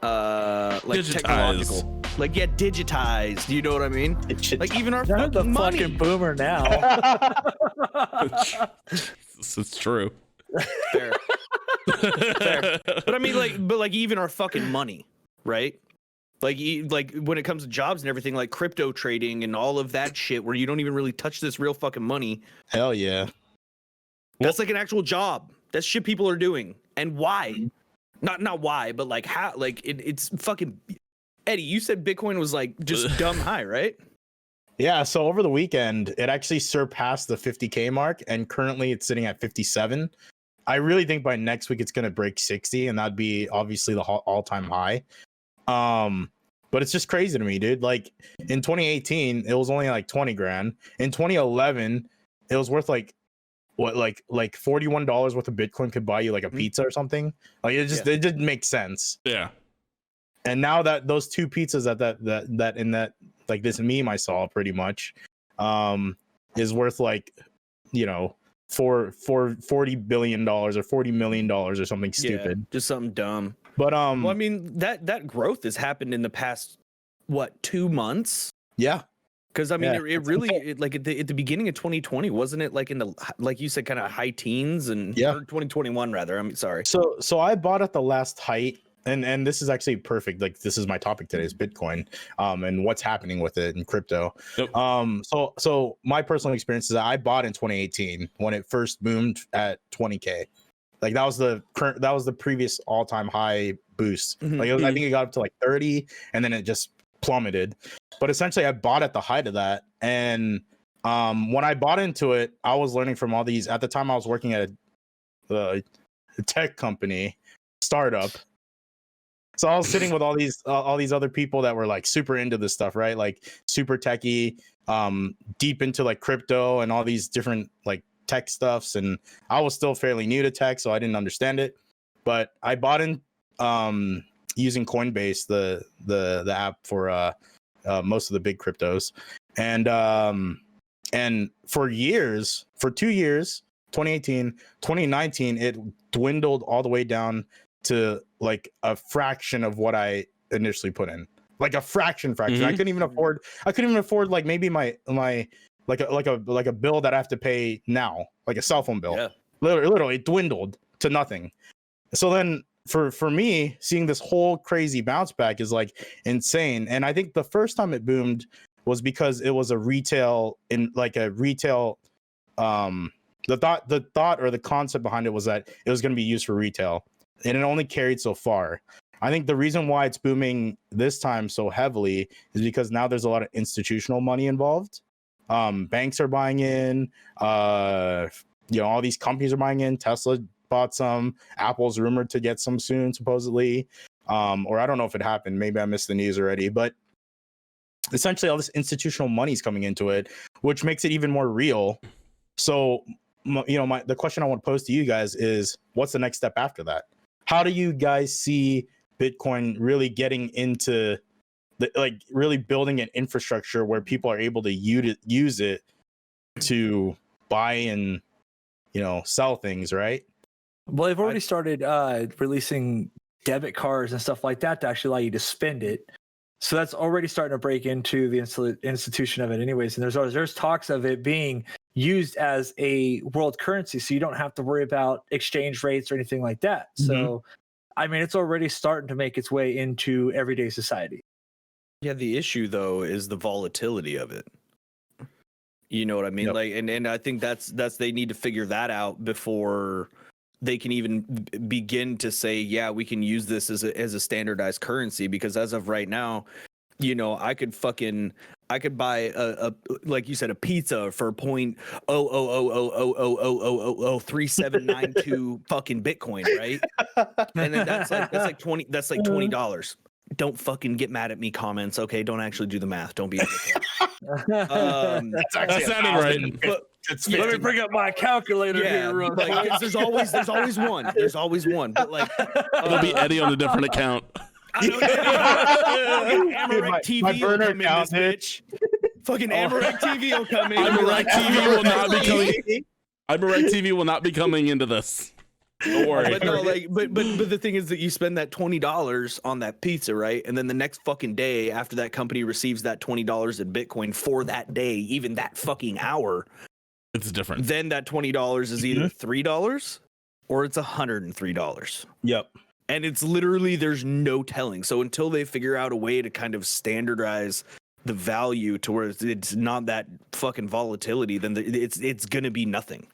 like Digitized. technological, like digitized. You know what I mean? Like even our You're the fucking money. fucking boomer now. It's true. Fair. Fair. But I mean, like even our fucking money, right? Like when it comes to jobs and everything, like crypto trading and all of that shit, where you don't even really touch this real fucking money. Hell yeah. That's like an actual job. That's shit people are doing. And why? Not why, but like how? Like it's fucking. Eddie, you said Bitcoin was like just dumb high, right? Yeah, so over the weekend, it actually surpassed the 50K mark, and currently it's sitting at 57. I really think by next week it's going to break 60, and that'd be obviously the all-time high. But it's just crazy to me, dude. Like in 2018, it was only like 20 grand. In 2011, it was worth like what, like $41 worth of Bitcoin could buy you like a pizza or something. Like it didn't make sense. Yeah. And now that those two pizzas that in that like this meme I saw pretty much is worth like, you know, for $40 billion or $40 million or something stupid. Just something dumb. But well, I mean that growth has happened in the past 2 months? Yeah. Because I mean, it really like at the beginning of 2020, wasn't it like in the, like you said, kind of high teens, and or 2021 rather. I mean, sorry. So I bought at the last height, and this is actually perfect. Like this is my topic today is Bitcoin, and what's happening with it in crypto. Yep. So my personal experience is that I bought in 2018 when it first boomed at 20K. Like that was the previous all-time high boost. Like I think it got up to like 30, and then it just plummeted. But essentially I bought at the height of that, and when I bought into it, I was learning from all these. At the time I was working at a tech company startup, so I was sitting with all these other people that were like super into this stuff, right? Like super techie, deep into like crypto and all these different like tech stuffs, and I was still fairly new to tech, so I didn't understand it. But I bought in using Coinbase, the app for most of the big cryptos, and for 2 years, 2018, 2019, it dwindled all the way down to like a fraction of what I initially put in, like a fraction. I couldn't even afford like maybe my like a bill that I have to pay now, like a cell phone bill. Yeah. Literally it dwindled to nothing. So then for me, seeing this whole crazy bounce back is like insane. And I think the first time it boomed was because it was the thought or the concept behind it was that it was going to be used for retail, and it only carried so far. I think the reason why it's booming this time so heavily is because now there's a lot of institutional money involved. Banks are buying in, all these companies are buying in. Tesla bought some, Apple's rumored to get some soon, supposedly. Or I don't know if it happened. Maybe I missed the news already, but essentially all this institutional money is coming into it, which makes it even more real. So, the question I want to pose to you guys is, what's the next step after that? How do you guys see Bitcoin really getting into really building an infrastructure where people are able to use it to buy and, sell things, right? Well, they've already started releasing debit cards and stuff like that to actually allow you to spend it. So that's already starting to break into the institution of it anyways. And there's talks of it being used as a world currency, so you don't have to worry about exchange rates or anything like that. So, I mean, it's already starting to make its way into everyday society. Yeah, the issue though is the volatility of it. You know what I mean? Yep. Like, and I think that's they need to figure that out before they can even begin to say, yeah, we can use this as a standardized currency. Because as of right now, I could buy a like you said, a pizza for 0.00000003792 fucking Bitcoin, right? And then that's like $20. Don't fucking get mad at me, comments. Okay, don't actually do the math. Don't be. That's sounding right. Let me bring up my calculator here, real quick. Like, there's always one. There's always one. But like, it'll be Eddie on a different account. Amaranth TV my will burner come in this bitch. Fucking Amaranth TV will come in. Amaranth TV will not be coming. Amaranth TV will not be coming into this. Don't worry. But no, like, but the thing is that you spend that $20 on that pizza, right? And then the next fucking day, after that company receives that $20 in Bitcoin for that day, even that fucking hour, It's different. then that $20 is either $3 or it's $103. Yep. And it's literally, there's no telling. So until they figure out a way to kind of standardize the value to where it's not that fucking volatility, then it's gonna be nothing.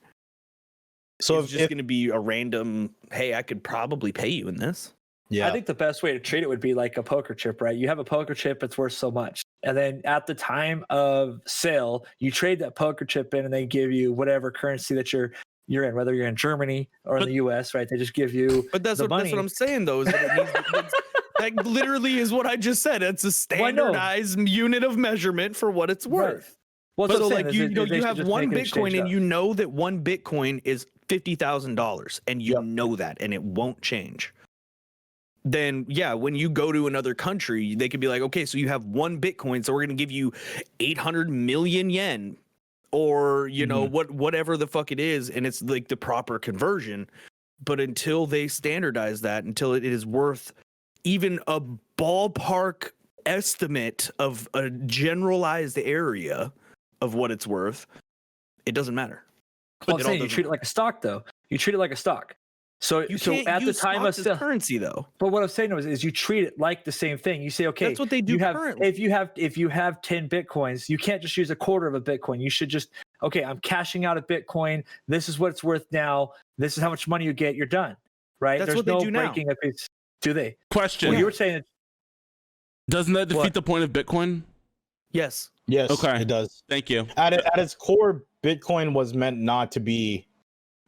So It's just gonna be a random, hey, I could probably pay you in this. yeah, I think the best way to treat it would be like a poker chip, right? You have a poker chip, it's worth so much. And then at the time of sale, you trade that poker chip in and they give you whatever currency that you're in, whether you're in Germany or in the US, right? They just give you But that's the what money. that's what I'm saying though. Is that, that literally is what I just said. It's a standardized unit of measurement for what it's worth. Right. Well, But that's so what I'm like saying, you is they you should have just one make an exchange Bitcoin and up. you know that one Bitcoin is $50,000 and you know that and it won't change. Then yeah, when you go to another country, they could be like, okay, so you have one Bitcoin, so we're gonna give you 800 million yen, or you know whatever the fuck it is, and it's like the proper conversion. But until they standardize that, until it is worth even a ballpark estimate of a generalized area of what it's worth, it doesn't matter. Well, I'm It all saying you doesn't treat it like a stock, though. You treat it like a stock. So, You so can't at the use time of stocks as sale, currency though. but what I'm saying is you treat it like the same thing. You say, okay, That's what they do you have, currently. if you have 10 Bitcoins, you can't just use a quarter of a Bitcoin. You should just, okay, I'm cashing out a Bitcoin. This is what it's worth now. This is how much money you get. You're done. Right? That's There's what they no do now. breaking of it. Do they? Question. Well, you were saying Doesn't that defeat What? the point of Bitcoin? Yes. yes, Okay. it does. Thank you. At its core, Bitcoin was meant not to be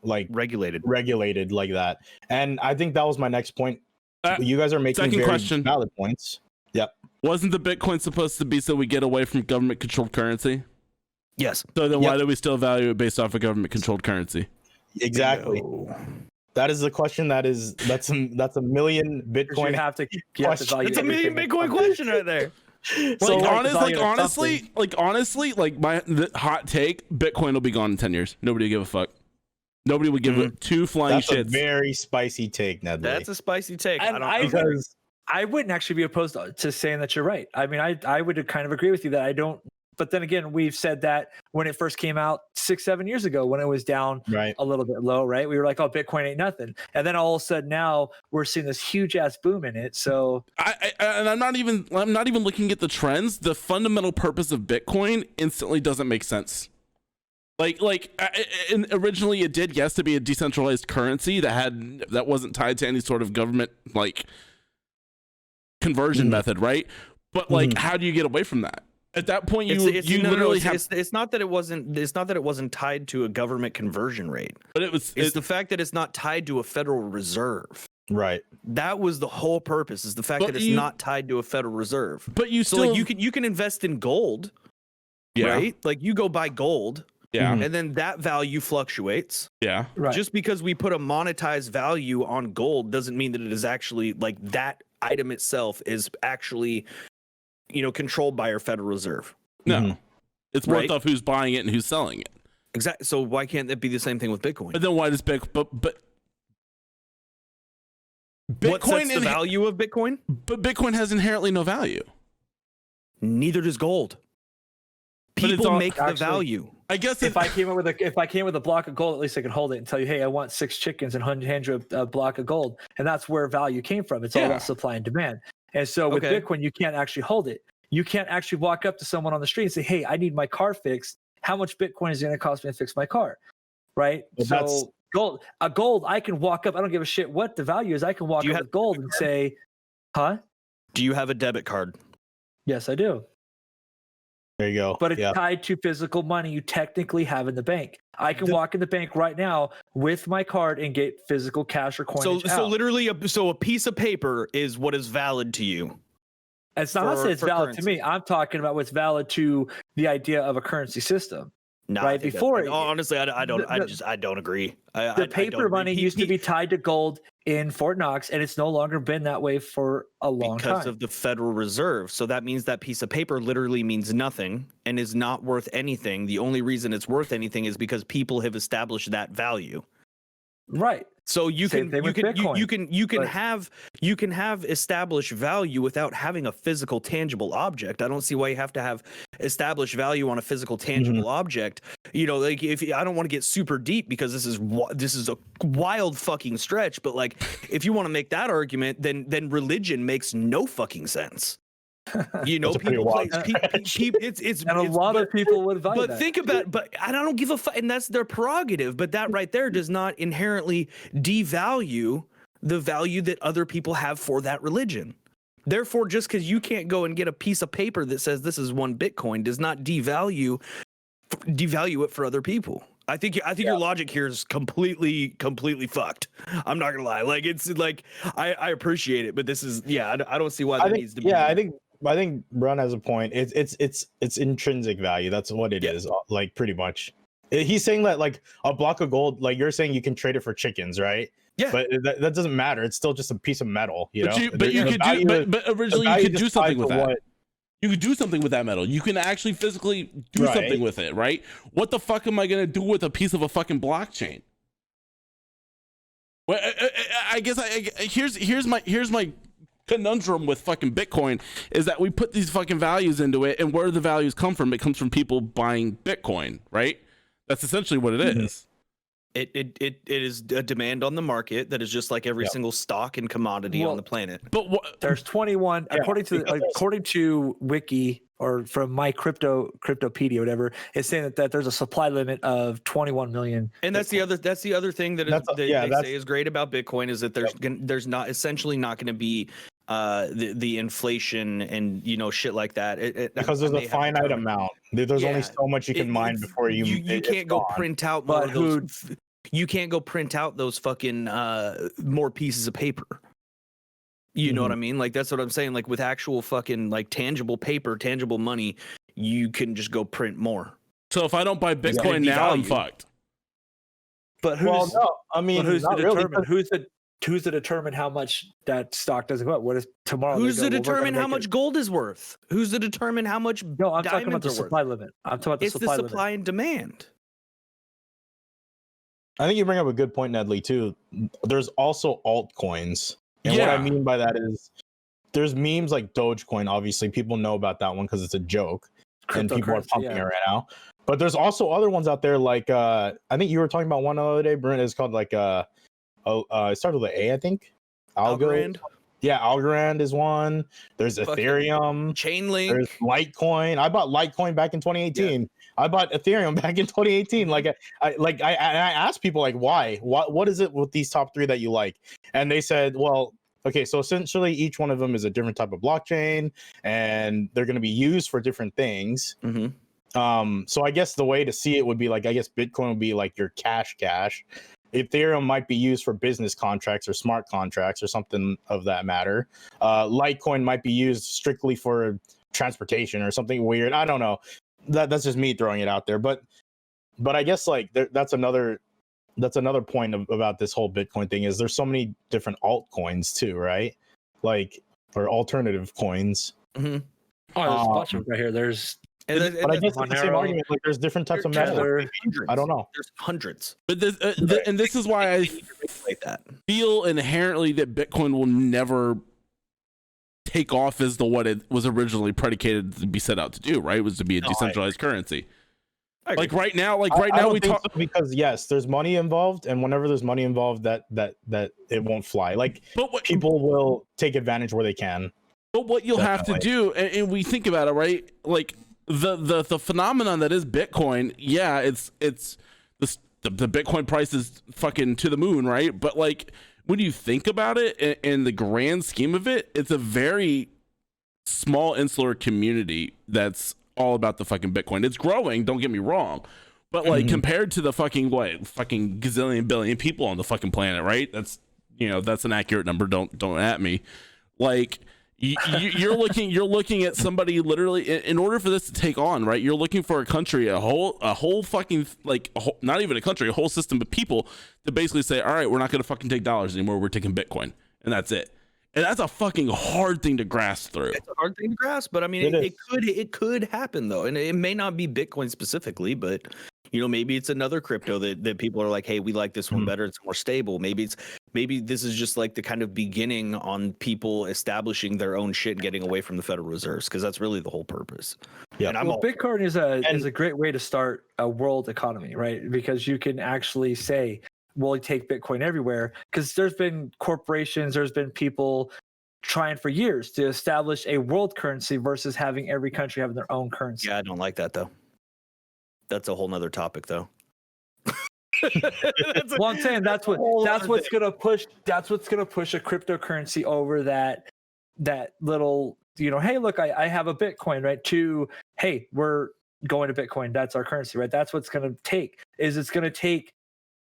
like Regulated. regulated like that, and I think that was my next point. Uh, You guys are making second very question. valid points. Yep. Wasn't the Bitcoin supposed to be so we get away from government-controlled currency? Yes. So then why Yep. do we still value it based off of government-controlled currency? Exactly. That is the question. That's a million Bitcoin. you have to Question. value It's a million everything. Bitcoin question right there. So like, value of honestly, like the hot take, Bitcoin will be gone in 10 years. Nobody will give a fuck. Nobody would give it two flying That's a shits. very spicy take, Nedley. That's a spicy take. And I don't because I wouldn't actually be opposed to saying that you're right. I mean, I would kind of agree with you that I don't. But then again, we've said that when it first came out 6-7 years ago, when it was down right. a little bit low, right? We were like, oh, Bitcoin ain't nothing. And then all of a sudden now we're seeing this huge ass boom in it. So And I'm not even looking at the trends. The fundamental purpose of Bitcoin instantly doesn't make sense. And originally it did, yes, to be a decentralized currency that wasn't tied to any sort of government like conversion method, right? But like, how do you get away from that? At that point, you literally have. It's not that it wasn't. It's not that it wasn't tied to a government conversion rate. But it was. It's the fact that it's not tied to a Federal Reserve. Right. That was the whole purpose. Is the fact that it's not tied to a Federal Reserve. But you So still like you can invest in gold, yeah, right? Like you go buy gold, yeah, and then that value fluctuates. yeah. right. Just because we put a monetized value on gold doesn't mean that it is actually like that item itself is actually, controlled by our Federal Reserve. No, it's worth Right. off who's buying it and who's selling it. Exactly. So why can't that be the same thing with Bitcoin? But then why does Bitcoin? But What sets the inhe- value of Bitcoin? But Bitcoin has inherently no value. Neither does gold. But it's People all- make the actually- value. I guess if I came with a block of gold, at least I can hold it and tell you, hey, I want 6 chickens and hand you a block of gold. And that's where value came from. It's all Yeah. about supply and demand. And so with Okay. Bitcoin, you can't actually hold it. You can't actually walk up to someone on the street and say, hey, I need my car fixed. How much Bitcoin is it going to cost me to fix my car? Right? Well, that's- So gold, I can walk up. I don't give a shit what the value is. I can walk Do you up have with gold and say, huh? Do you have a debit card? Yes, I do. There you go. But it's yeah. tied to physical money you technically have in the bank. I can walk in the bank right now with my card and get physical cash or coinage So out. literally, a piece of paper is what is valid to you. It's not, I'm not saying it's for valid to currency. me. I'm talking about what's valid to the idea of a currency system. No, Right, before- honestly, I don't. the- I don't agree. The paper money used to be tied to gold in Fort Knox, and it's no longer been that way for a long because time. of the Federal Reserve. So that means that piece of paper literally means nothing and is not worth anything. The only reason it's worth anything is because people have established that value. Right. So you Same can thing you with can Bitcoin, you can but- have established value without having a physical tangible object. I don't see why you have to have established value on a physical tangible object. You know, like if I don't want to get super deep because this is a wild fucking stretch, but like if you want to make that argument, then religion makes no fucking sense. You know, That's a pretty people play. wild It's And a lot but- of people would value But that. think about, but I don't give a fuck, and that's their prerogative. But that right there does not inherently devalue the value that other people have for that religion. Therefore, just because you can't go and get a piece of paper that says this is 1 Bitcoin does not devalue it for other people. I think your logic here is completely fucked. I'm not gonna lie. Like it's like I appreciate it, but this is I don't see why that needs to be. I think Brun has a point. It's intrinsic value. That's what it is. Like pretty much. He's saying that like a block of gold, like you're saying you can trade it for chickens, right? Yeah. But that doesn't matter. It's still just a piece of metal, you know. But originally you could do something with that. You could do something with that metal. You can actually physically do something with it, right? What the fuck am I gonna do with a piece of a fucking blockchain? Well, I guess here's my conundrum with fucking Bitcoin is that we put these fucking values into it, and where do the values come from? It comes from people buying Bitcoin, right? That's essentially what it is. It is a demand on the market that is just like every single stock and commodity on the planet. But there's 21 according to Wiki or from my Cryptopedia, whatever. It's saying that there's a supply limit of 21 million. And that's the other thing that they say is great about Bitcoin is that there's not essentially not going to be the inflation and shit like that. Because there's a finite amount. There's only so much you can mine before you can't go print out more of those. You can't go print out those fucking more pieces of paper. You know what I mean? Like that's what I'm saying. Like with actual fucking like tangible paper, tangible money, you can just go print more. So if I don't buy Bitcoin now, I'm fucked. But who's to determine how much that stock doesn't go up? What is tomorrow? Who's to determine how much gold is worth? Who's to determine how much? No, I'm talking about the supply limit. I'm talking about the supply limit. It's the supply and demand. I think you bring up a good point, Nedley, too. There's also altcoins. And what I mean by that is there's memes like Dogecoin. Obviously, people know about that one because it's a joke. And people are pumping it right now. But there's also other ones out there like, I think you were talking about one the other day, Brent. It's called like, it started with an A, I think. Algorand. Yeah, Algorand is one. There's Ethereum. Chainlink. There's Litecoin. I bought Litecoin back in 2018. Yeah. I bought Ethereum back in 2018. Like I asked people like why? What is it with these top 3 that you like? And they said, well, okay, so essentially each one of them is a different type of blockchain, and they're going to be used for different things. So I guess the way to see it would be like, I guess Bitcoin would be like your cash. Ethereum might be used for business contracts or smart contracts or something of that matter. Litecoin might be used strictly for transportation or something weird. I don't know. That's just me throwing it out there. But I guess like that's another point about this whole Bitcoin thing is there's so many different altcoins too, right? Like or alternative coins. Oh, there's a bunch of them right here. There's. But I guess it's the same argument. Like, there's different types of metal. I don't know. There's hundreds. But this is why I feel inherently that Bitcoin will never take off as what it was originally predicated to be set out to do. Right, it was to be a decentralized currency. Like right now, we talk because yes, there's money involved, and whenever there's money involved, that it won't fly. Like, people will take advantage where they can. But what you'll have to do, and we think about it, right? Like. The phenomenon that is Bitcoin, it's the Bitcoin price is fucking to the moon, right? But like when you think about it in the grand scheme of it, it's a very small insular community that's all about the fucking Bitcoin. It's growing, don't get me wrong, but like compared to the fucking gazillion billion people on the fucking planet, right? That's that's an accurate number. Don't at me, like. You're looking at somebody literally in order for this to take on, right? You're looking for a country, a whole fucking not even a country, a whole system of people to basically say, all right, we're not going to fucking take dollars anymore. We're taking Bitcoin, and that's it. And that's a fucking hard thing to grasp through. It's a hard thing to grasp, but I mean, it could happen though, and it may not be Bitcoin specifically, but Maybe it's another crypto that people are like, hey, we like this one better. It's more stable. Maybe this is just like the kind of beginning on people establishing their own shit and getting away from the Federal Reserves, because that's really the whole purpose. Yeah. And Bitcoin is a great way to start a world economy, right? Because you can actually say, we'll take Bitcoin everywhere, because there's been corporations, there's been people trying for years to establish a world currency versus having every country having their own currency. Yeah, I don't like that though. That's a whole nother topic though. Well, I'm saying that's what's gonna push a cryptocurrency over that little, hey, look, I have a Bitcoin, right? To, hey, we're going to Bitcoin. That's our currency, right? That's what's gonna take. It's gonna take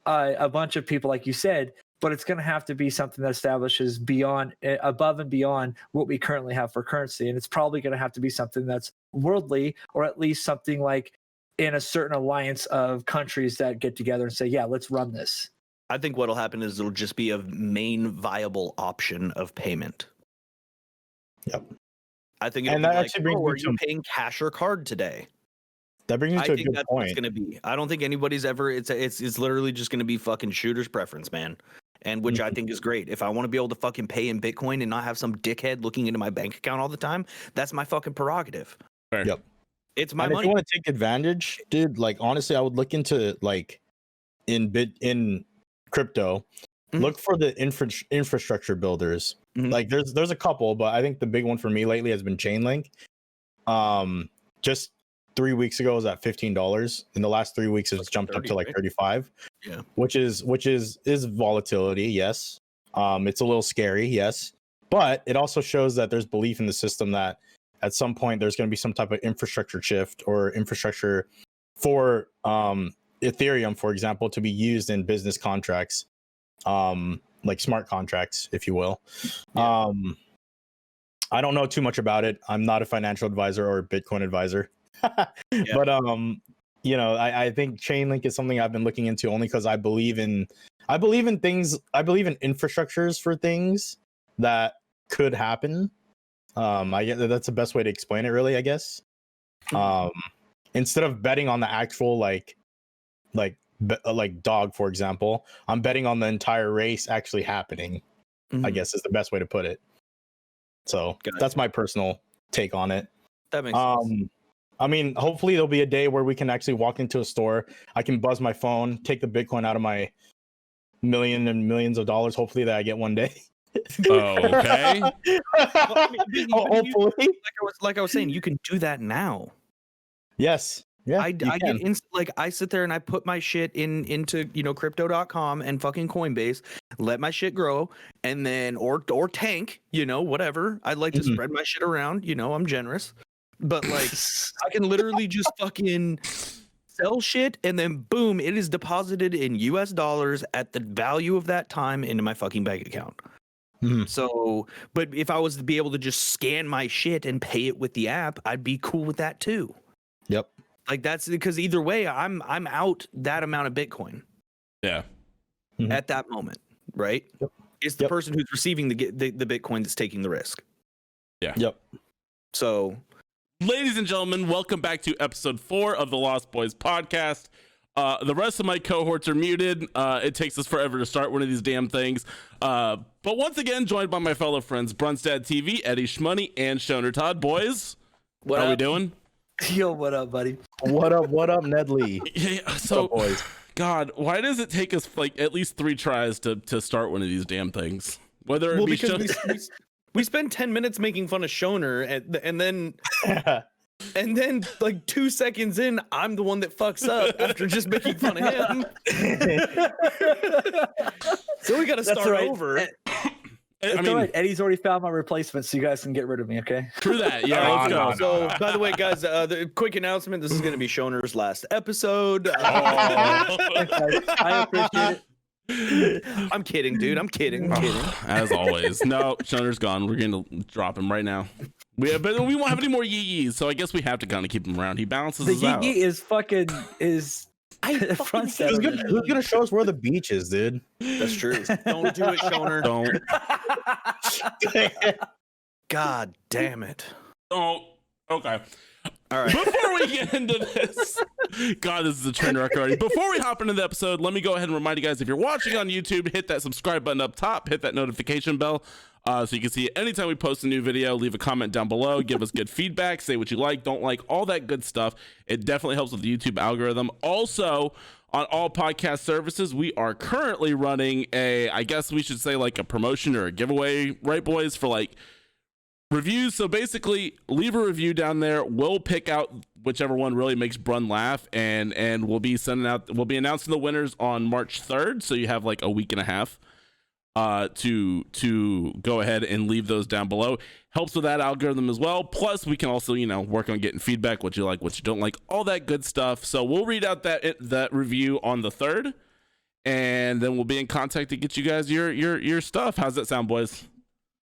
a bunch of people, like you said, but it's gonna have to be something that establishes above and beyond what we currently have for currency, and it's probably gonna have to be something that's worldly, or at least something like in a certain alliance of countries that get together and say, yeah, let's run this. I think what'll happen is it'll just be a main viable option of payment. Yep. I think it'll and be that like, actually brings are me you paying cash or card today? That brings me to I a think good that's what point. it's going to be. I don't think anybody's ever, it's literally just going to be fucking shooter's preference, man. And which I think is great. If I want to be able to fucking pay in Bitcoin and not have some dickhead looking into my bank account all the time, that's my fucking prerogative. Fair. Yep. It's my And money. if you want to take advantage, dude, like honestly, I would look into like in crypto, look for the infrastructure builders. Like there's a couple, but I think the big one for me lately has been Chainlink. Just 3 weeks ago it was at $15. In the last 3 weeks it's jumped 30, up to like right? 35. Yeah. Which is volatility, yes. It's a little scary, yes. But it also shows that there's belief in the system that at some point there's going to be some type of infrastructure shift or infrastructure for Ethereum, for example, to be used in business contracts, like smart contracts, if you will. Yeah. I don't know too much about it. I'm not a financial advisor or a Bitcoin advisor. Yeah. But I think Chainlink is something I've been looking into only because I believe in infrastructures for things that could happen. I guess that's the best way to explain it, really, I guess. Instead of betting on the actual like dog, for example, I'm betting on the entire race actually happening. I guess is the best way to put it. So that's my personal take on it. That makes sense. I mean, hopefully there'll be a day where we can actually walk into a store. I can buzz my phone, take the Bitcoin out of my millions and millions of dollars. Hopefully that I get one day. Okay. Hopefully, like I was saying, you can do that now. Yes. Yeah. I sit there and I put my shit into crypto.com and fucking Coinbase, let my shit grow, and then or tank, whatever. I like to spread my shit around, I'm generous. But like I can literally just fucking sell shit and then boom, it is deposited in US dollars at the value of that time into my fucking bank account. So, but if I was to be able to just scan my shit and pay it with the app, I'd be cool with that too. Yep. Like that's because either way, I'm out that amount of Bitcoin. Yeah. At that moment, right? Yep. It's the person who's receiving the Bitcoin that's taking the risk. Yeah. Yep. So, ladies and gentlemen, welcome back to episode 4 of the Lost Boys podcast. The rest of my cohorts are muted. It takes us forever to start one of these damn things. But once again, joined by my fellow friends, Brunstad TV, Eddie Schmoney, and Shoner Todd. Boys, what how up? we doing? Yo, what up, buddy? What up, Ned Lee? Yeah, so, boys? God, why does it take us like at least 3 tries to start one of these damn things? Whether it be because we spend 10 minutes making fun of Shoner, and then like 2 seconds in, I'm the one that fucks up after just making fun of him. So we got to start over. It's all right. Eddie's already found my replacement, so you guys can get rid of me, okay? True that. Yeah. Let's go. So, by the way, guys, the quick announcement: this is going to be Shoner's last episode. I appreciate it. I'm kidding, dude. I'm kidding. As always. No, Shoner's gone. We're going to drop him right now. But we won't have any more yee-yees, so I guess we have to kind of keep him around. He balances us out. The yee is fucking front Who's gonna show us where the beach is, dude? That's true. Don't do it, Shoner. Don't. God damn it. Oh, okay. All right. Before we get into this, God, this is a train wreck already. Before we hop into the episode, let me go ahead and remind you guys, if you're watching on YouTube, hit that subscribe button up top, hit that notification bell, so you can see anytime we post a new video. Leave a comment down below, give us good feedback, say what you like, don't like, all that good stuff. It definitely helps with the YouTube algorithm. Also, on all podcast services, we are currently running I guess we should say like a promotion or a giveaway, right, boys, for like reviews. So basically, leave a review down there. We'll pick out whichever one really makes Brun laugh, and we'll be announcing the winners on March 3rd. So you have like a week and a half to go ahead and leave those down below. Helps with that algorithm as well. Plus, we can also, work on getting feedback, what you like, what you don't like, all that good stuff. So we'll read out that review on the 3rd, and then we'll be in contact to get you guys your stuff. How's that sound, boys?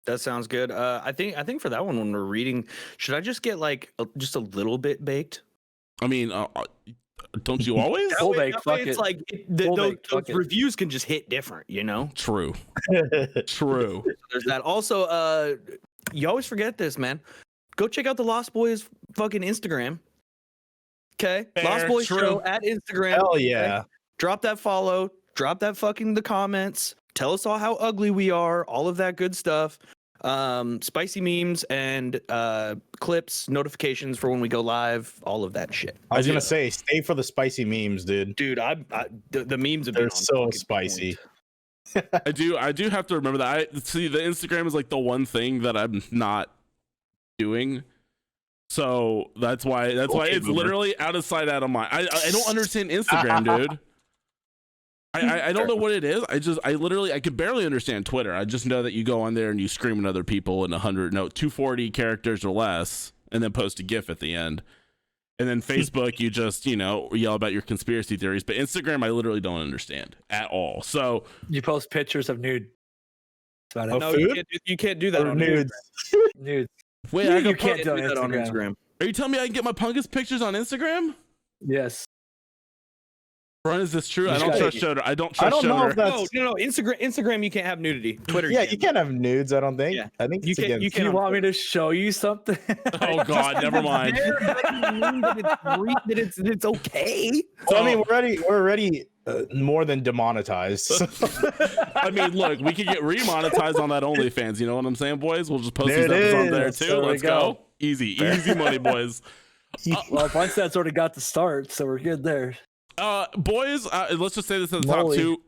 That sounds good. I think for that one, when we're reading, should I just get like just a little bit baked? I mean, don't you always? Full baked, fuck it's it. like those reviews can just hit different, True. True. There's that. Also, you always forget this, man. Go check out the Lost Boys fucking Instagram. Okay, Lost Boys Show at Instagram. Hell yeah. Okay? Drop that follow. Drop that fucking the comments. Tell us all how ugly we are. All of that good stuff. Spicy memes and clips, notifications for when we go live, all of that shit. I was gonna say, stay for the spicy memes, dude. Dude, the memes have They're been so spicy. I do have to remember that. The Instagram is like the one thing that I'm not doing. So that's why it's literally out of sight, out of mind. I don't understand Instagram, dude. I don't know what it is. I could barely understand Twitter. I just know that you go on there and you scream at other people in 240 characters or less, and then post a GIF at the end. And then Facebook, you just, yell about your conspiracy theories. But Instagram, I literally don't understand at all. So you post pictures of nude. That's about it. No, you can't do that on nudes. Nudes. wait, You can't do that on Instagram. Are you telling me I can get my Pungus pictures on Instagram? Yes. Ron, is this true? I don't trust Shoder. I don't I trust don't know Shoder. if that's... No. Instagram, you can't have nudity. Twitter, Yeah, you can't have nudes, I don't think. Yeah. I think You it's can't- against... Do you want me to show you something? Oh God, never mind. It's okay. So, I mean, we're already more than demonetized. I mean, look, we could get remonetized on that OnlyFans. You know what I'm saying, boys? We'll just post There these it episodes there is. too. There we Let's go. Easy money, boys. Well, Funstad's already got the start, so we're good there. Boys, let's just say this at the top Molly. two.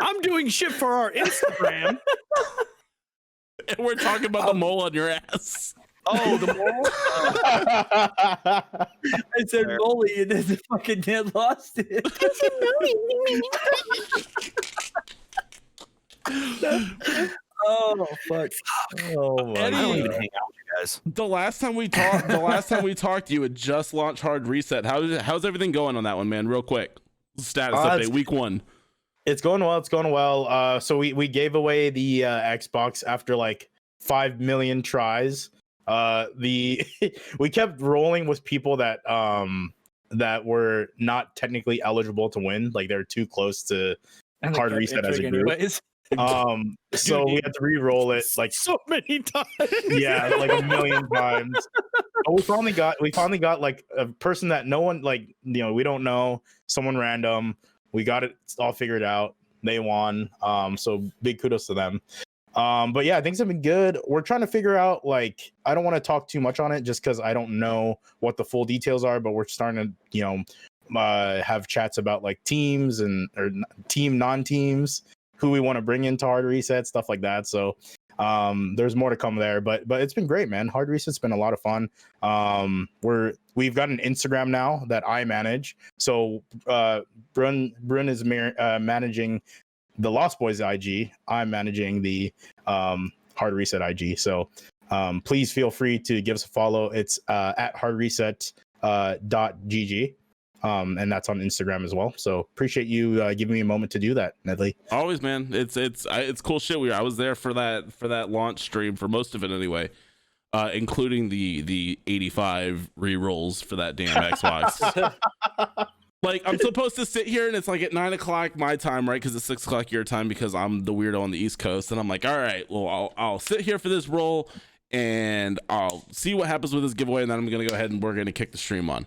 I'm doing shit for our Instagram. And we're talking about the mole on your ass. Oh, the mole. I said Molly, and then the fucking Ned lost it. Oh fuck! Oh my I don't even God. hang out with you guys. The last time we talked, you had just launched Hard Reset. How's everything going on that one, man? Real quick, status update. Week 1. It's going well. It's going well. So we gave away the Xbox after like 5 million tries. We kept rolling with people that were not technically eligible to win. Like they're too close to Hard Reset as a group. Anyways. So we had to re-roll it like so many times. yeah, like a million times. But we finally got like a person that no one we don't know, someone random. We got it all figured out. They won. So big kudos to them. But yeah, things have been good. We're trying to figure out I don't want to talk too much on it just because I don't know what the full details are, but we're starting to have chats about teams or team non-teams, who we want to bring into Hard Reset, stuff like that. So there's more to come there, but it's been great, man. Hard Reset's been a lot of fun. We've got an Instagram now that I manage. So Brun is managing the Lost Boys IG. I'm managing the Hard Reset IG. So please feel free to give us a follow. It's at hardreset.gg. And that's on Instagram as well. So appreciate you giving me a moment to do that, Nedley. Always, man. It's cool shit. I was there for that launch stream for most of it anyway, including the 85 re-rolls for that damn Xbox. Like, I'm supposed to sit here and it's like at 9 o'clock my time, right? Because it's 6 o'clock your time because I'm the weirdo on the East Coast. And I'm like, all right, well, I'll sit here for this roll and I'll see what happens with this giveaway. And then I'm going to go ahead and we're going to kick the stream on.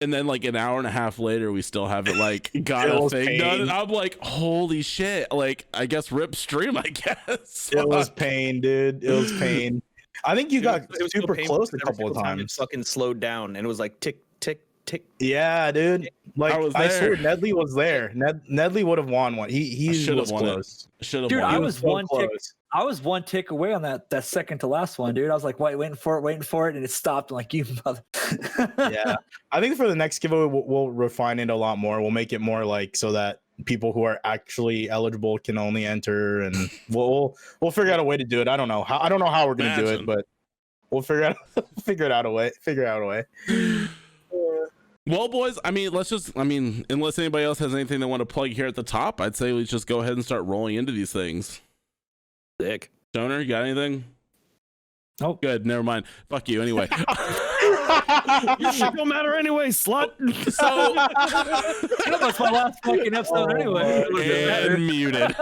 And then like an hour and a half later, we still haven't like got a thing done. And I'm like, holy shit. Like, I guess rip stream, I guess. It was pain, dude. It was pain. I think you got it was super so close a every couple of single time times. it fucking slowed down and it was like tick, tick, tick. Yeah, dude. Like I swear Nedley was there. Nedley would have won one. He should have was won close. Should have Dude, won. I It. was one tick. I was one tick away on that second to last one, dude. I was like, waiting for it, and it stopped. I'm like, you mother. Yeah, I think for the next giveaway, we'll refine it a lot more. We'll make it more like so that people who are actually eligible can only enter, and we'll figure out a way to do it. I don't know how we're gonna do it, but we'll figure out a way. Well, boys, I mean, unless anybody else has anything they want to plug here at the top, I'd say we just go ahead and start rolling into these things. Sick. Stoner, you got anything? Nope. Good, never mind. Fuck you anyway. Your shit don't matter anyway, slut. So That was my last fucking episode anyway. and muted.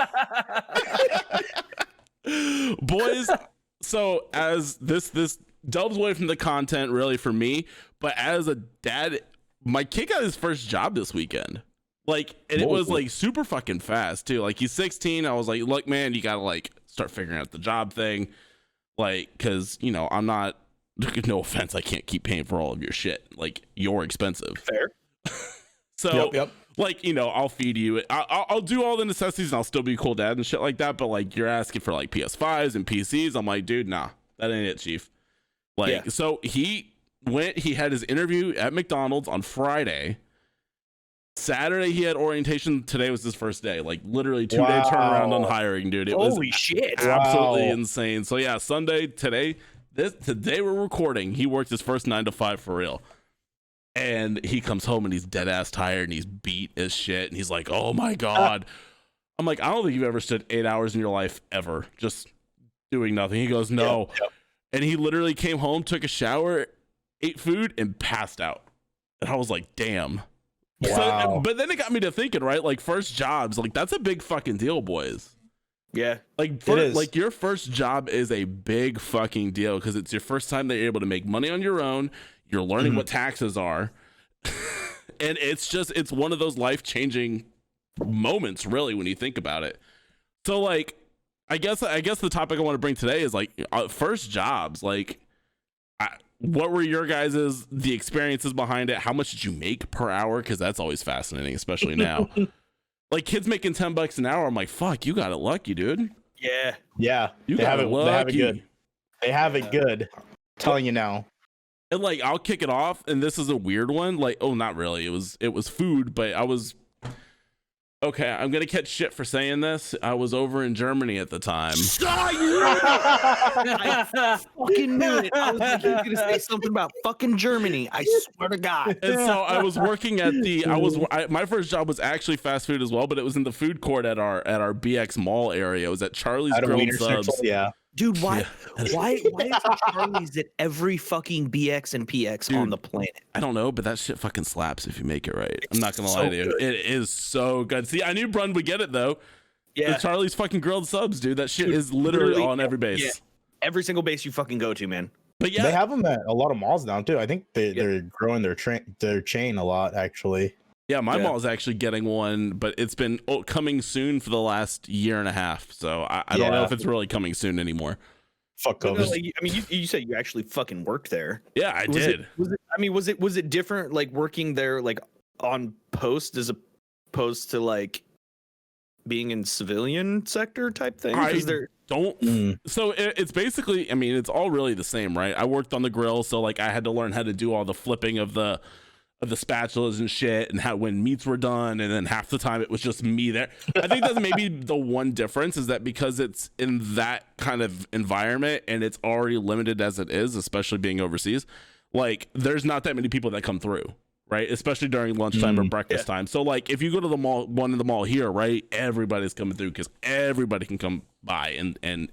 Boys, so as this delves away from the content really for me, but as a dad, my kid got his first job this weekend. Like, and it was like super fucking fast too. Like, he's 16. I was like, look, man, you gotta like start figuring out the job thing. Like, cause you know, I'm not, no offense, I can't keep paying for all of your shit. Like, you're expensive. Fair. So Yep. like, you know, I'll feed you. I'll do all the necessities and I'll still be a cool dad and shit like that. But like, you're asking for like PS5s and PCs. I'm like, dude, nah, that ain't it, chief. Like, so he had his interview at McDonald's on Friday. Saturday he had orientation. Today was his first day. Like, literally 2 day turnaround on hiring, dude. It Holy was shit. absolutely insane. So yeah, Sunday today we're recording. He worked his first 9 to 5 for real. And he comes home and he's dead ass tired and he's beat as shit. And he's like, oh my God. I'm like, I don't think you've ever stood 8 hours in your life ever, just doing nothing. He goes, no. Yep. And he literally came home, took a shower, ate food, and passed out. And I was like, damn. Wow. So, but then it got me to thinking, right? Like, first jobs, like, that's a big fucking deal, boys. Yeah. Like, It is. like, your first job is a big fucking deal because it's your first time that you're able to make money on your own. You're learning what taxes are. And it's one of those life-changing moments, really, when you think about it. So, like, I guess the topic I want to bring today is like first jobs. Like, what were your guys's the experiences behind it? How much did you make per hour? Because that's always fascinating, especially now. Like, kids making $10 an hour. I'm like, fuck, you got it lucky, dude. Yeah. Yeah, You they got have it it. lucky. They have it good. They have it good. I'm telling you now. And like, I'll kick it off, and this is a weird one. Like, oh, not really. It was food, but I was okay. I'm gonna catch shit for saying this. I was over in Germany at the time. I fucking knew it. I was like, he was gonna say something about fucking Germany. I swear to God. And so I was working at my first job was actually fast food as well, but it was in the food court at our BX Mall area. It was at Charlie's At a Grilled Wiener Subs. Schnitzel, yeah. Dude, why is there Charlie's at every fucking BX and PX on the planet? I don't know, but that shit fucking slaps if you make it right. I'm not gonna so lie to you. good. It is so good. See, I knew Brun would get it though. Yeah. The Charlie's fucking grilled subs, dude. That shit Dude, is literally literally, on every base. yeah. Every single base you fucking go to, man. But yeah, They have them at a lot of malls now too. I think they're growing their chain a lot actually. yeah, my Yeah. mall is actually getting one, but it's been coming soon for the last year and a half. So I don't know Yeah. if it's really coming soon anymore. Fuck But no, COVID. like, I mean, you said you actually fucking worked there. Yeah, I Was did. was it different, like working there, like on post as opposed to like being in civilian sector type thing? I- Because they're Don't. Mm. So it's basically, I mean, it's all really the same, right? I worked on the grill, so like I had to learn how to do all the flipping of the spatulas and shit, and how when meats were done, and then half the time it was just me there. I think that's maybe the one difference is that because it's in that kind of environment and it's already limited as it is, especially being overseas, like there's not that many people that come through, right? Especially during lunchtime or breakfast time. So like if you go to the mall, one in the mall here, right, everybody's coming through because everybody can come by and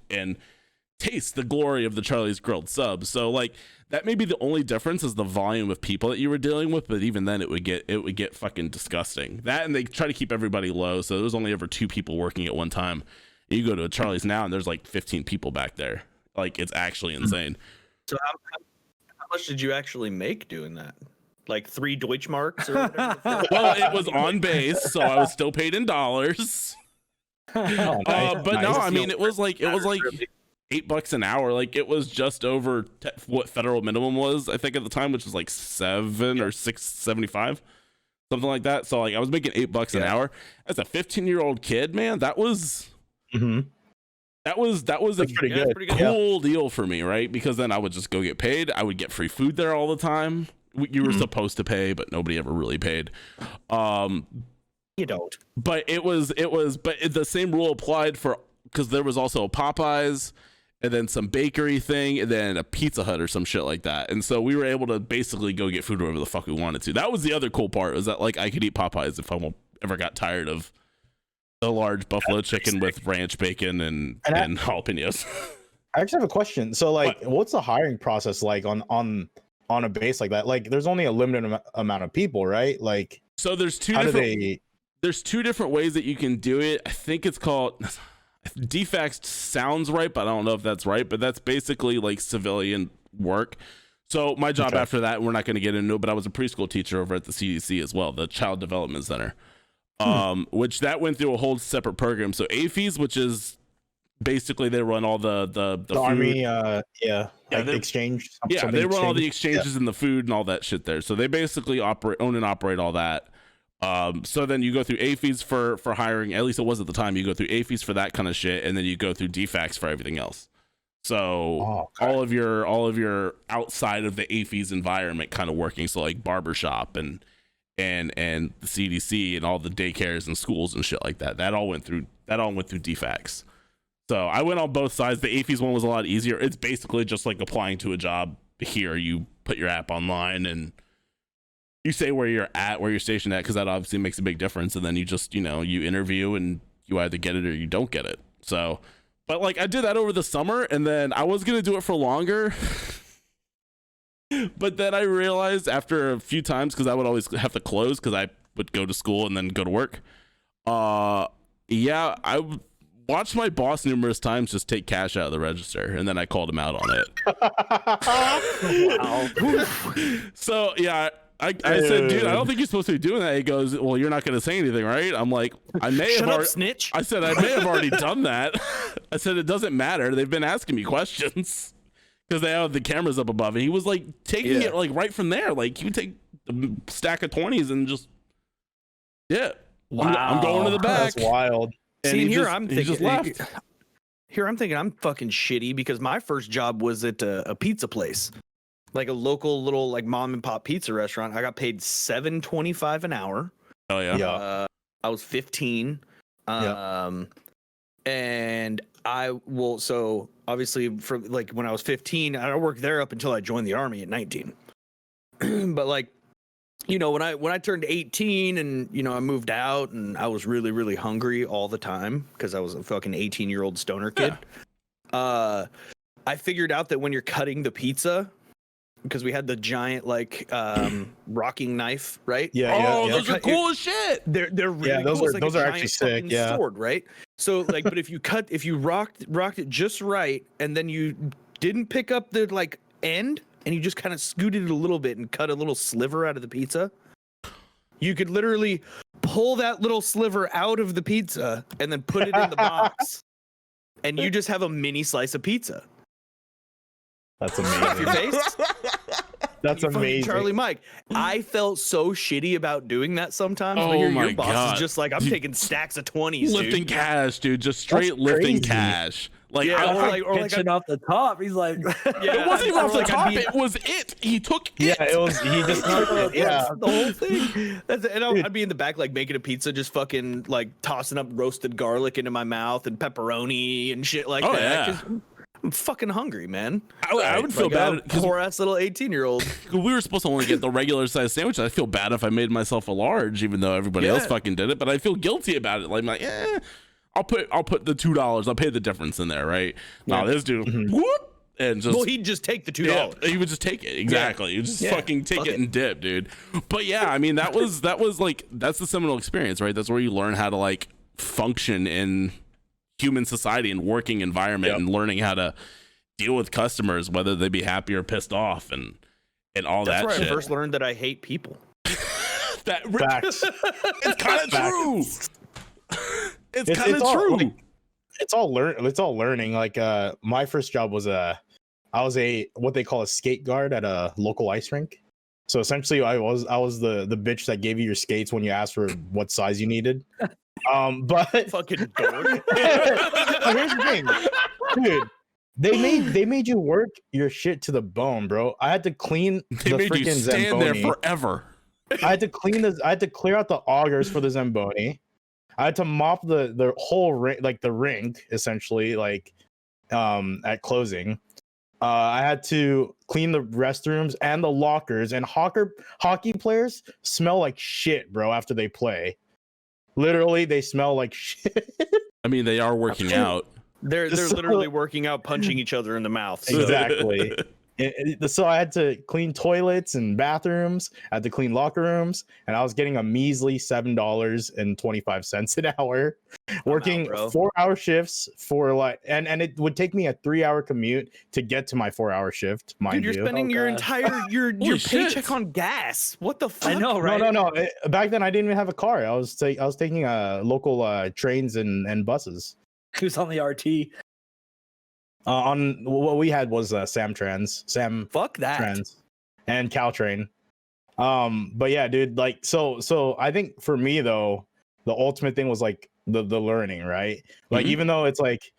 taste the glory of the Charlie's grilled sub. So like that may be the only difference is the volume of people that you were dealing with, but even then it would get fucking disgusting. That, and they try to keep everybody low, so there was only ever 2 people working at one time. You go to a Charlie's now and there's like 15 people back there. Like it's actually insane. So how much did you actually make doing that? Like 3 Deutschmarks or whatever? Well, it was on base, so I was still paid in dollars. Oh, nice. But no, Nice. I mean it was like $8 an hour. Like it was just over what federal minimum was, I think at the time, which was like $7 or $6.75, something like that. So like I was making $8 an hour as a 15-year-old kid, man. That was that was a pretty Yeah, good. pretty good. cool deal for me, right? Because then I would just go get paid. I would get free food there all the time. You were supposed to pay, but nobody ever really paid. You don't. But the same rule applied for, because there was also a Popeyes and then some bakery thing and then a Pizza Hut or some shit like that. And so we were able to basically go get food wherever the fuck we wanted to. That was the other cool part, was that like I could eat Popeyes if I ever got tired of the large buffalo chicken with ranch bacon and jalapenos. I actually have a question. So like, what's the hiring process like on a base like that? Like there's only a limited amount of people, right? Like, So there's two how do different they? there's 2 different ways that you can do it. I think it's called DFAX sounds right, but I don't know if that's right, but that's basically like civilian work. So my job after that, we're not going to get into it, but I was a preschool teacher over at the CDC as well, the Child Development Center, which that went through a whole separate program. So AFES, which is basically they run all the food. Army, like they- exchange. Yeah, something they run all the exchange. exchanges and the food and all that shit there. So they basically own and operate all that. So then you go through AFES for hiring, at least it was at the time. You go through AFES for that kind of shit, and then you go through DFAX for everything else. So all of your outside of the AFES environment kind of working, so like barbershop and the CDC and all the daycares and schools and shit like that. That all went through DFAX. So I went on both sides. The AFES one was a lot easier. It's basically just like applying to a job here. You put your app online and you say where you're at, where you're stationed at, because that obviously makes a big difference. And then you just, you interview and you either get it or you don't get it. So, but like I did that over the summer, and then I was going to do it for longer. But then I realized after a few times, because I would always have to close because I would go to school and then go to work. I watched my boss numerous times just take cash out of the register, and then I called him out on it. So yeah, I said, dude, I don't think you're supposed to be doing that. He goes, well, you're not going to say anything, right? I'm like, I may have already, snitch. I said, I may have already done that. I said, it doesn't matter. They've been asking me questions because they have the cameras up above. And he was like taking it like right from there. Like you take a stack of 20s and just, I'm going to the back. That's wild. And See, he here just, I'm he thinking. just left. Here I'm thinking I'm fucking shitty because my first job was at a pizza place, like a local little like mom and pop pizza restaurant. I got paid $7.25 an hour. Oh yeah. I was 15. And so obviously from like when I was 15, I worked there up until I joined the army at 19. But like, when I turned 18 and, I moved out and I was really, really hungry all the time because I was a fucking 18-year-old stoner kid. I figured out that when you're cutting the pizza, because we had the giant like rocking knife, right? Those are cool as shit. They're really cool. It's like those a are giant actually sick. fucking sword, right? So like, but if you rocked it just right, and then you didn't pick up the like end, and you just kind of scooted it a little bit and cut a little sliver out of the pizza, you could literally pull that little sliver out of the pizza and then put it in the box, and you just have a mini slice of pizza. That's Off your amazing. face. That's You fucking amazing. Charlie Mike. I felt so shitty about doing that sometimes. Oh but here my your boss God. is just like, I'm taking stacks of 20s, Lifting dude. cash, dude. Just straight lifting crazy. cash. Like, Yeah, Or like off the top. He's like, it wasn't even off the top. It was it. He took it. Yeah, it was. He just took it. Yeah. the whole thing. I'd be in the back, like making a pizza, just fucking like tossing up roasted garlic into my mouth and pepperoni and shit like Oh, that. yeah. 'Cause I'm fucking hungry, man. I would feel Like bad a because poor ass little 18-year-old. we were supposed to only get the regular size sandwich. I feel bad if I made myself a large, even though everybody else fucking did it. But I feel guilty about it. Like, I'll put the $2. I'll pay the difference in there, right? Now this dude, whoop, and just he'd just take the $2. Yeah, he would just take it. Exactly. You just fucking take it and dip, dude. But yeah, I mean, that was like, that's the seminal experience, right? That's where you learn how to like function in human society and working environment and learning how to deal with customers, whether they be happy or pissed off and all That's that where shit. I first learned that I hate people. Facts. It's kind of true. It's kind of true. It's all learning. Like my first job was I was what they call a skate guard at a local ice rink. So essentially I was the bitch that gave you your skates when you asked for what size you needed. But fucking dork. Here's the thing, dude. They made you work your shit to the bone, bro. I had to clean they the made freaking you stand Zamboni. there forever. I had to clear out the augers for the Zamboni. I had to mop the whole like the rink essentially, like at closing. I had to clean the restrooms and the lockers, and hockey players smell like shit, bro, after they play. Literally, they smell like shit. I mean, they are working out. They're literally working out, punching each other in the mouth. So. Exactly. So I had to clean toilets and bathrooms. I had to clean locker rooms, and I was getting a measly $7.25 an hour, working 4-hour shifts for like, and it would take me a 3-hour commute to get to my 4-hour shift. Mind Dude, you're spending your entire your paycheck on gas. What the fuck? I know, right? No. Back then, I didn't even have a car. I was taking local trains and buses. He was on the RT. On what we had was Sam fuck that Trans and Caltrain. But yeah, dude, like so I think for me though, the ultimate thing was like the learning, right? Like even though it's like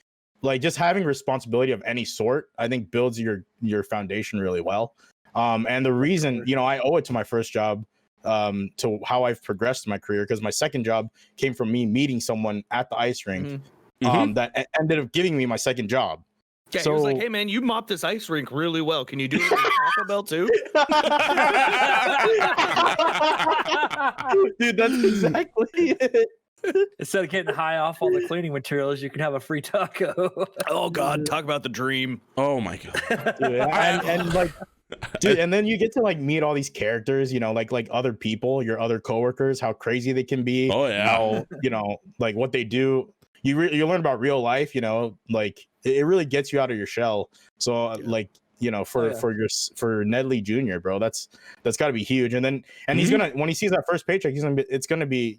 just having responsibility of any sort, I think builds your foundation really well. And the reason, I owe it to my first job to how I've progressed in my career, because my second job came from me meeting someone at the ice rink that ended up giving me my second job. Yeah, he was like, "Hey man, you mopped this ice rink really well. Can you do it with Taco Bell too?" Dude, that's exactly it. Instead of getting high off all the cleaning materials, you can have a free taco. Oh god, talk about the dream. Oh my god. Dude, and like, dude, and then you get to like meet all these characters, like other people, your other coworkers, how crazy they can be. Oh yeah. How like what they do. You learn about real life, like it really gets you out of your shell. So like, for Nedley Jr., bro, that's got to be huge. And he's gonna, when he sees that first paycheck, it's gonna be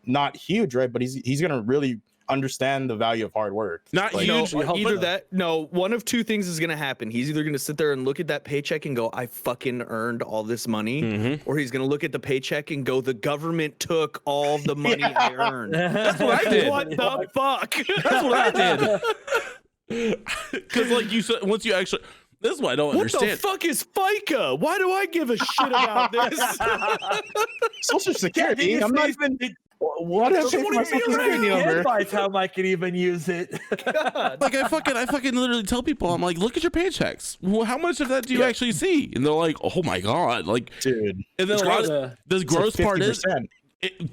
not huge, right? But he's gonna really understand the value of hard work. Not like, huge. One of two things is gonna happen. He's either gonna sit there and look at that paycheck and go, "I fucking earned all this money," or he's gonna look at the paycheck and go, "The government took all the money I earned." That's what I did. What the fuck? That's what I did. Because like you said, once you actually, this is what I don't understand. What the fuck is FICA? Why do I give a shit about this? Social Security. I'm not even. What if my Social Security number? By the time I can even use it. Like I fucking literally tell people, I'm like, look at your paychecks. Well, how much of that do you actually see? And they're like, oh my god, like, dude. And then the gross part is,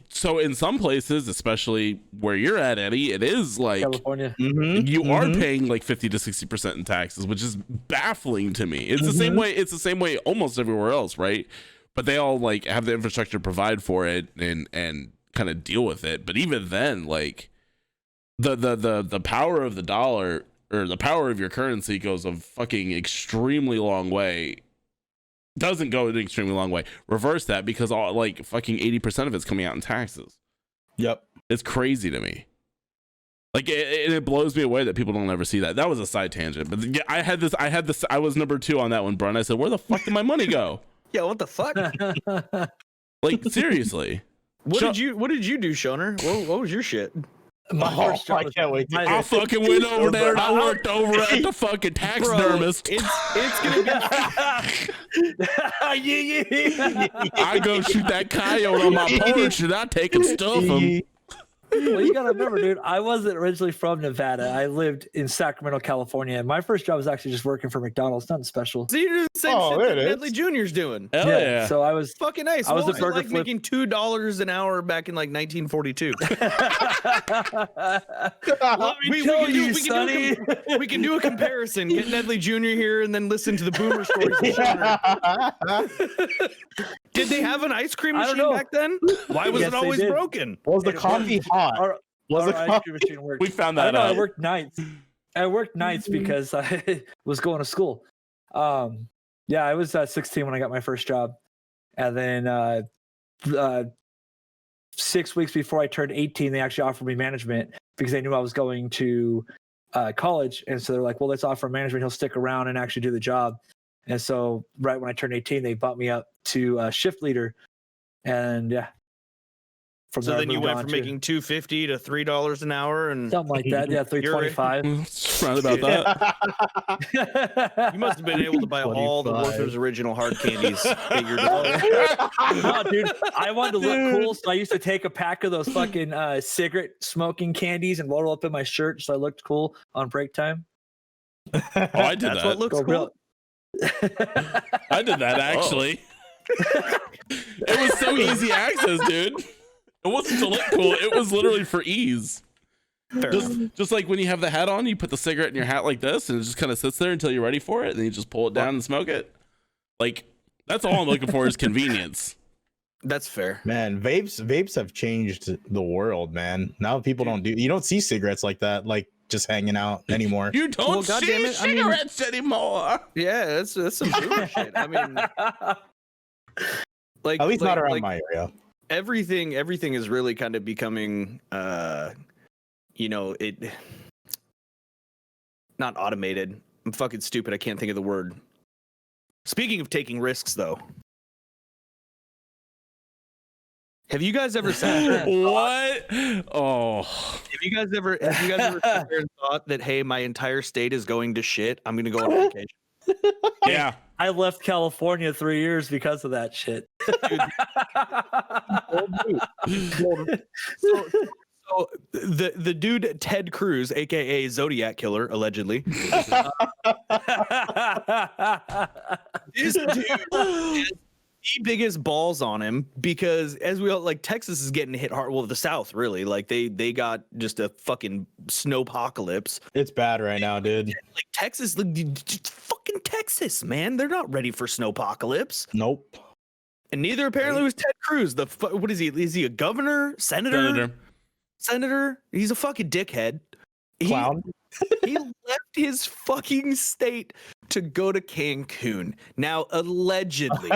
so in some places, especially where you're at, Eddie, it is like California. You are paying like 50 to 60% in taxes, which is baffling to me. It's the same way. It's the same way almost everywhere else, right? But they all like have the infrastructure to provide for it and kind of deal with it. But even then, like the power of the dollar or the power of your currency goes a fucking extremely long way. Doesn't go an extremely long way. Reverse that, because all like fucking 80% of it's coming out in taxes. Yep. It's crazy to me. Like it blows me away that people don't ever see that. That was a side tangent, but yeah, I was number 2 on that one, bro. And I said, where the fuck did my money go? Yeah, what the fuck? Like seriously. What did you do, Shoner? What was your shit? My first job, I can't wait. I fucking went over there and I worked over at the fucking taxidermist. It's gonna be. I go shoot that coyote on my porch and I take and stuff him. Well, you gotta remember, dude, I wasn't originally from Nevada. I lived in Sacramento, California. My first job was actually just working for McDonald's, nothing special. So you're doing the same shit that Nedley Jr.'s doing. Hell yeah. So I was Fucking nice. I was What a burger like flip. making $2 an hour back in like 1942. We can do a comparison. Get Nedley Jr. here and then listen to the boomer stories. Did they have an ice cream I don't machine know. back then? Why was Yes, it they always did. broken? Was the It coffee hot? Was our the ice coffee? cream machine worked. We found I that don't know, out. I worked nights. I worked nights because I was going to school. Yeah, I was 16 when I got my first job, and then 6 weeks before I turned 18, they actually offered me management because they knew I was going to college, and so they're like, "Well, let's offer him management. He'll stick around and actually do the job." And so, right when I turned 18, they bumped me up to shift leader, and yeah. From So there I then you moved went on from to making $2.50 to $3 an hour, and something like that. Yeah, 325. Right about that. you must have been able to buy all the 25. Werther's original hard candies at your door. No, dude, I wanted to look cool, so I used to take a pack of those fucking cigarette smoking candies and roll up in my shirt so I looked cool on break time. Oh, I did That's that. what looks Go cool. I did that actually. It was so easy access, dude. It wasn't to look cool. It was literally for ease. Fair enough. Just like when you have the hat on, you put the cigarette in your hat like this, and it just kind of sits there until you're ready for it, and then you just pull it down and smoke it. Like, that's all I'm looking for is convenience. That's fair. Man, vapes have changed the world, man. Now people you don't see cigarettes like that, like just hanging out anymore. You don't Well, see goddammit, I mean- cigarettes anymore. Yeah, that's some boomer shit. I mean, like At least not around like my area. everything is really kind of becoming it not automated. I'm fucking stupid. I can't think of the word. Speaking of taking risks though. Have you guys ever sat there and What? Oh, have you guys ever sat there and thought that, hey, my entire state is going to shit? I'm gonna go on vacation. yeah. I left California 3 years because of that shit. So the dude Ted Cruz, aka Zodiac Killer, allegedly. This dude has the biggest balls on him because, as we all like, Texas is getting hit hard. Well, the South really, like they got just a fucking snowpocalypse. It's bad right now, dude. Like Texas, like, just fucking Texas, man, they're not ready for snowpocalypse. Nope. And neither apparently was Ted Cruz. What is he? Is he a governor, senator? He's a fucking dickhead. Clown. He left his fucking state to go to Cancun. Now, allegedly,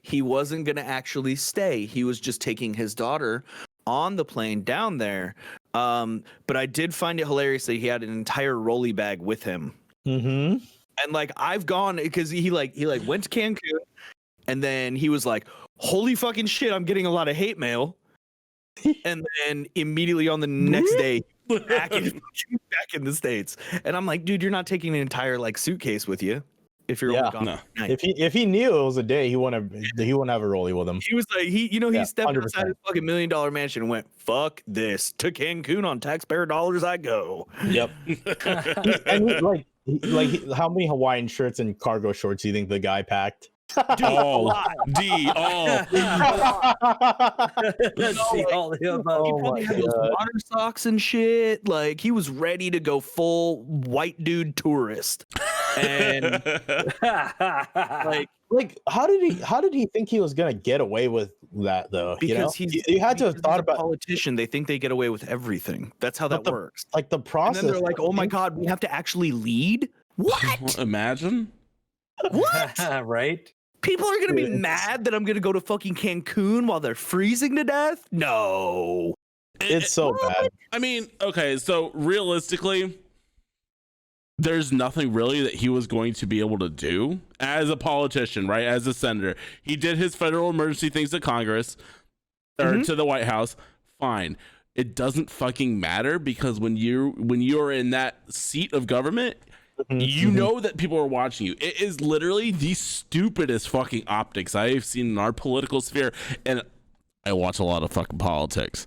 he wasn't going to actually stay. He was just taking his daughter on the plane down there. But I did find it hilarious that he had an entire rolly bag with him. Mm-hmm. And like, I've gone because he went to Cancun, and then he was like, holy fucking shit, I'm getting a lot of hate mail. And then immediately on the next day, back in the States. And I'm like, dude, you're not taking an entire like suitcase with you if you're only gone. No. for a night. If he knew it was a day, he wouldn't have a rollie with him. He was like, he Yeah, stepped 100%. outside his fucking $1 million mansion and went, fuck this. To Cancun on taxpayer dollars I go. Yep. And how many Hawaiian shirts and cargo shorts do you think the guy packed? Dude, a lot. D. Oh, Let's see all the above. Oh He probably my had those God. water socks and shit. Like he was ready to go full white dude tourist. And like how did he think he was gonna get away with that though? because you had to have because thought he's a about politician. They think they get away with everything. That's how that But works. like the And process. then they're like, "Oh my god, we have to actually lead." What? imagine. What? Right? People are gonna be It's- mad that I'm gonna go to fucking Cancun while they're freezing to death? No. It's so bad. I mean, okay, so realistically, there's nothing really that he was going to be able to do as a politician, right? As a senator. He did his federal emergency things to Congress or to the White House. Fine. It doesn't fucking matter because when you're in that seat of government, you know that people are watching you. It is literally the stupidest fucking optics I have seen in our political sphere. And I watch a lot of fucking politics.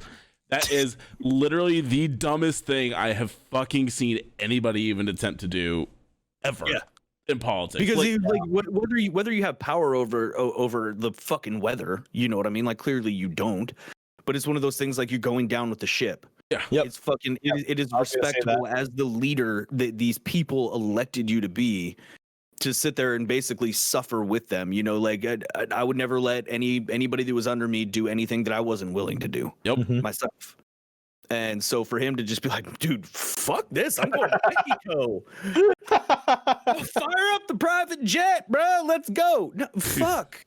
That is literally the dumbest thing I have fucking seen anybody even attempt to do ever in politics. Because whether you have power over the fucking weather, you know what I mean? Like clearly you don't. But it's one of those things like you're going down with the ship. Yeah. Yep. It's fucking it is respectable as the leader that these people elected you to be, to sit there and basically suffer with them. You know, like I would never let anybody that was under me do anything that I wasn't willing to do myself. And so for him to just be like, dude, fuck this, I'm going to Mexico. Fire up the private jet, bro. Let's go. No, fuck.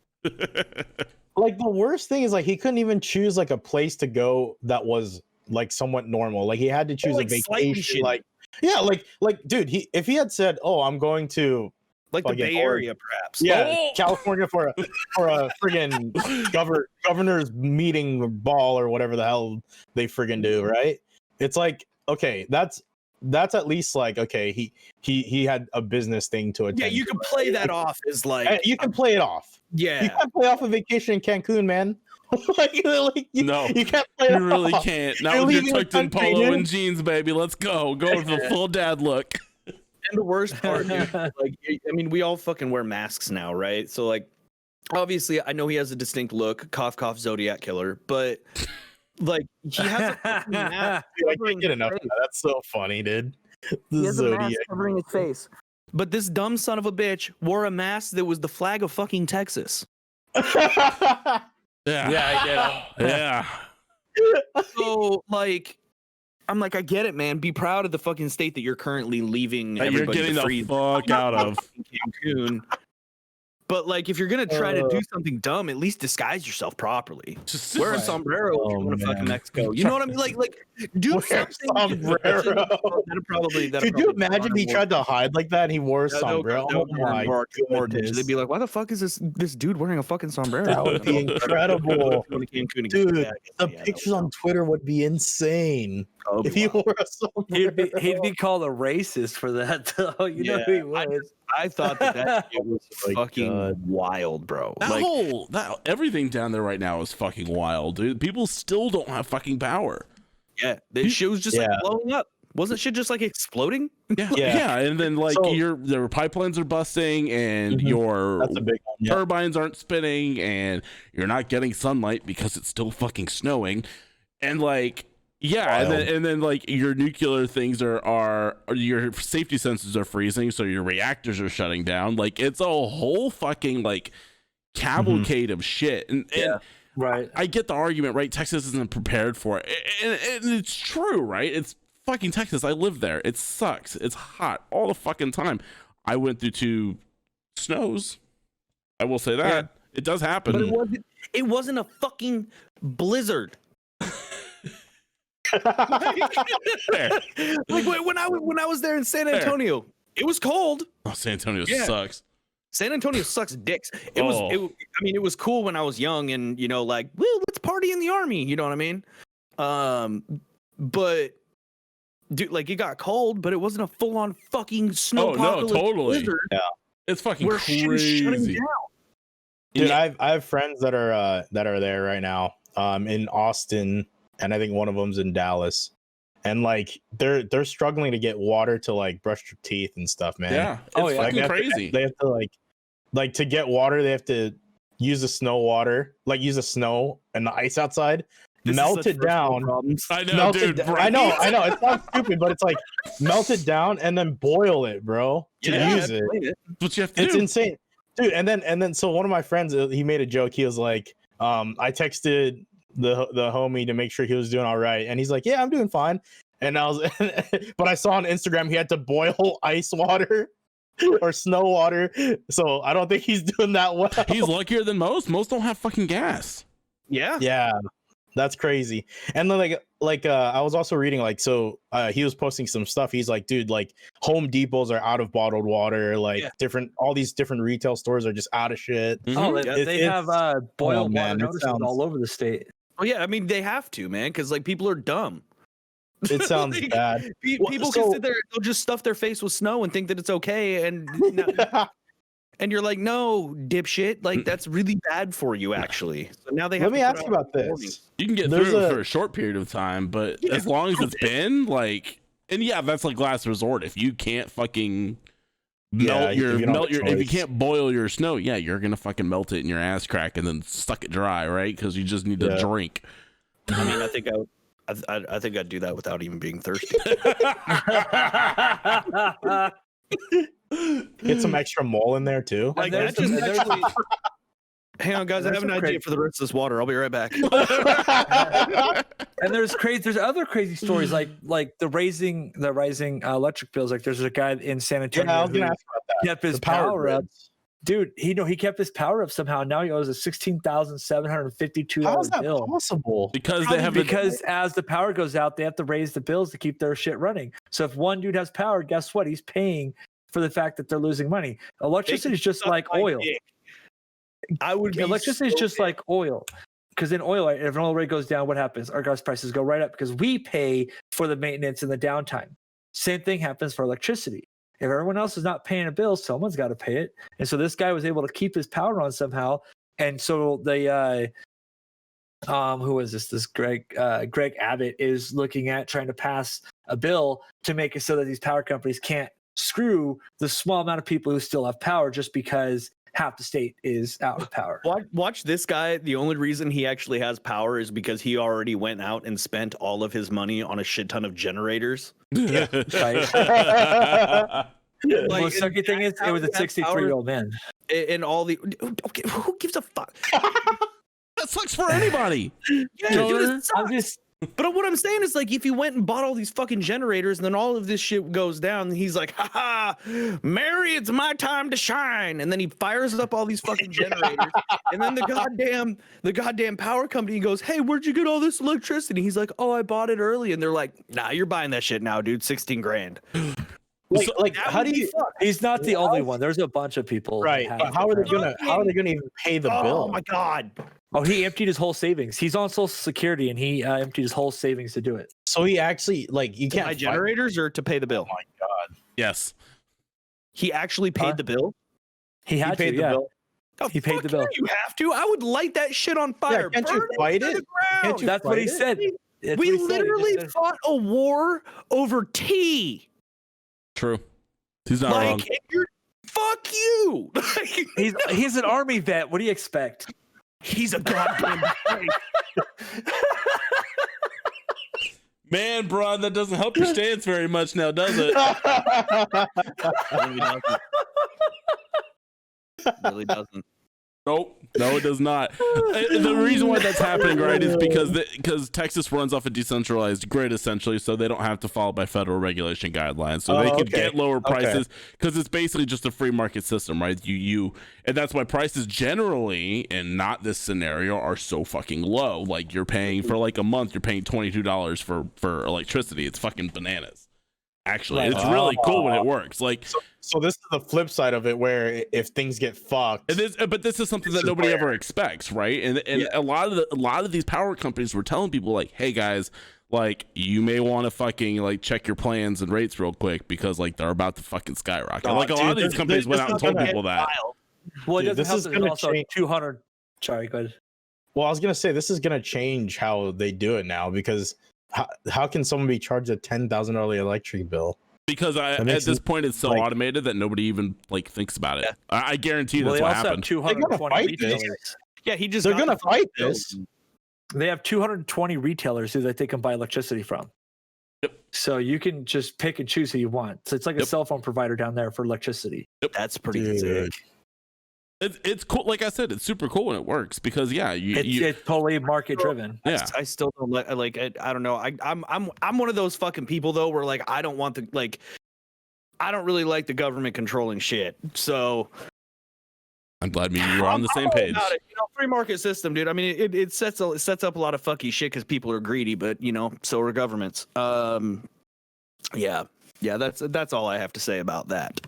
Like the worst thing is like he couldn't even choose like a place to go that was like somewhat normal. Like he had to choose like a vacation. Like dude, if he had said, "Oh, I'm going to like the Bay Area, perhaps." Yeah, California for a friggin' governor's meeting ball or whatever the hell they friggin' do, right? It's like, okay, that's at least like, okay, he had a business thing to attend. Yeah, you can play that off as like you can play it off. Yeah, you can't play off a vacation in Cancun, man. No, you can't play it you really off. can't. Not with your tucked in polo and jeans, baby. Let's go with the full dad look. And the worst part, dude, like, I mean, we all fucking wear masks now, right? So, like, obviously, I know he has a distinct look, cough, cough, Zodiac killer, but like, he has a fucking mask. Dude, I can't get enough of that. That's so funny, dude. He has Zodiac. a mask covering his face. But this dumb son of a bitch wore a mask that was the flag of fucking Texas. Yeah, I get it. Yeah. So, like, I'm like, I get it, man. Be proud of the fucking state that you're currently leaving. You're getting the fuck out of Cancun. But like, if you're gonna try to do something dumb, at least disguise yourself properly. Just wear a sombrero if you're going to fucking Mexico. You know what I mean? Like do something. Sombrero. Could you imagine he tried to hide like that and he wore a sombrero? Oh my goodness. They'd be like, why the fuck is this dude wearing a fucking sombrero? That would be incredible. Dude, the pictures on Twitter would be insane. If he wore a sombrero. He'd be called a racist for that, though. You know who he was. I thought that shit was fucking wild, bro. That everything down there right now is fucking wild, dude. People still don't have fucking power. Yeah, the shit was just like blowing up. Wasn't shit just like exploding? Yeah, and then like your pipelines are busting, and your That's a big one. turbines aren't spinning, and you're not getting sunlight because it's still fucking snowing, and like. Yeah, and then like your nuclear things are your safety sensors are freezing, so your reactors are shutting down. Like it's a whole fucking like cavalcade of shit. And right. I get the argument, right? Texas isn't prepared for it, and it's true, right? It's fucking Texas. I live there. It sucks. It's hot all the fucking time. I went through 2 snows. I will say that it does happen. But it wasn't a fucking blizzard. Like when I was there in San Antonio, it was cold. Oh, San Antonio sucks. San Antonio sucks dicks. It was cool when I was young and you know like, well, let's party in the army. You know what I mean? But dude, like it got cold, but it wasn't a full on fucking snow apocalypse totally. blizzard. Yeah, it's fucking Where shit is shutting crazy. down. Dude, I have friends that are there right now, in Austin. And I think one of them's in Dallas, and like they're struggling to get water to like brush their teeth and stuff, man. Yeah, it's fucking crazy. They have to like to get water, they have to use the snow water, like use the snow and the ice outside, melt it down. I know, dude. I know. It sounds stupid, but it's like melt it down and then boil it, bro, to use it. What you have to do. It's insane, dude. And then so one of my friends, he made a joke. He was like, I texted the homie to make sure he was doing all right, and he's like, yeah, I'm doing fine. And I was but I saw on Instagram he had to boil ice water or snow water, so I don't think he's doing that well. He's luckier than most don't have fucking gas. Yeah, that's crazy. And then like I was also reading like, so he was posting some stuff. He's like, dude, like Home Depots are out of bottled water, like all these different retail stores are just out of shit. They have boiled water notices all over the state. Oh yeah, I mean they have to, man, because like people are dumb. It sounds bad. People can sit there, they'll just stuff their face with snow and think that it's okay. And And you're like, no, dipshit. Like, that's really bad for you, actually. So now they have Let me ask you about this. You can get through it for a short period of time, but as long as it's been like, and yeah, that's like last resort. If you can't fucking if you can't boil your snow, yeah, you're gonna fucking melt it in your ass crack and then suck it dry, right? Because you just need to drink. I mean, I think I'd do that without even being thirsty. Get some extra mole in there too. Like, that just actually... Hang on, guys. I have an idea for the rest of this water. I'll be right back. And there's other crazy stories like the rising electric bills. Like there's a guy in San Antonio. Yeah, I was gonna ask about that. Kept his power up. Dude, he kept his power up somehow. Now he owes a $16,752 How is that bill. possible? Because as the power goes out, they have to raise the bills to keep their shit running. So if one dude has power, guess what? He's paying for the fact that they're losing money. Electricity is just like oil. Electricity is just like oil. Because in oil, if an oil rate goes down, what happens? Our gas prices go right up because we pay for the maintenance and the downtime. Same thing happens for electricity. If everyone else is not paying a bill, someone's got to pay it. And so this guy was able to keep his power on somehow. And so they, who was this? This Greg Abbott is looking at trying to pass a bill to make it so that these power companies can't screw the small amount of people who still have power just because half the state is out of power. Watch this guy. The only reason he actually has power is because he already went out and spent all of his money on a shit ton of generators. Yeah, right. Well, the second thing is, it was a 63-year-old man. And all the... Okay, who gives a fuck? That sucks for anybody. Yeah, dude, it sucks. But what I'm saying is, like, if he went and bought all these fucking generators and then all of this shit goes down, he's like, haha, Mary, it's my time to shine. And then he fires up all these fucking generators. And then the goddamn power company goes, hey, where'd you get all this electricity? He's like, oh, I bought it early. And they're like, nah, you're buying that shit now, dude. 16 grand. Like how do you? He's not the only one. There's a bunch of people. Right. But how are they gonna even pay the bill? Oh my god. Oh, he emptied his whole savings. He's on Social Security, and he emptied his whole savings to do it. So he actually you can't buy generators or to pay the bill. Oh my god. Yes. He actually paid the bill. He paid the bill. Oh, he paid the bill. You have to. I would light that shit on fire. Yeah, can't you fight it? That's what he said. We literally fought a war over tea. True. He's not wrong. Fuck you. He's an army vet. What do you expect? He's a goddamn Man, Braun, that doesn't help your stance very much now, does it? Really doesn't. Nope. No, it does not. The reason why that's happening, right, is because Texas runs off a decentralized grid, essentially, so they don't have to follow by federal regulation guidelines. So they can get lower prices because it's basically just a free market system, right? And that's why prices generally, and not this scenario, are so fucking low. Like, you're paying for like a month, you're paying $22 for electricity. It's fucking bananas. Actually, it's really cool when it works. Like, so this is the flip side of it, where if things get fucked, but this is something that nobody ever expects, right? And a lot of these power companies were telling people, like, hey guys, like, you may want to fucking like check your plans and rates real quick because like they're about to fucking skyrocket. Like, a lot of these companies went out and told people that. Well, this is going to change. 200. Sorry, go ahead. Well, I was gonna say this is gonna change how they do it now, because how can someone be charged a $10,000 electric bill? Because at this point it's so automated that nobody even like thinks about it. Yeah. I guarantee that's what happened. 220 retailers. Yeah, they're gonna fight this. They have 220 retailers who they can buy electricity from. Yep. So you can just pick and choose who you want. So it's like a cell phone provider down there for electricity. Yep. That's pretty sick. It's cool. Like I said, it's super cool when it works because it's totally market driven. Yeah, I still don't like. I don't know. I'm one of those fucking people though, where like I don't want I don't really like the government controlling shit. So I'm glad me and you are on the same page. Free market system, dude. I mean, it sets up a lot of fucky shit because people are greedy, but so are governments. Yeah. That's all I have to say about that.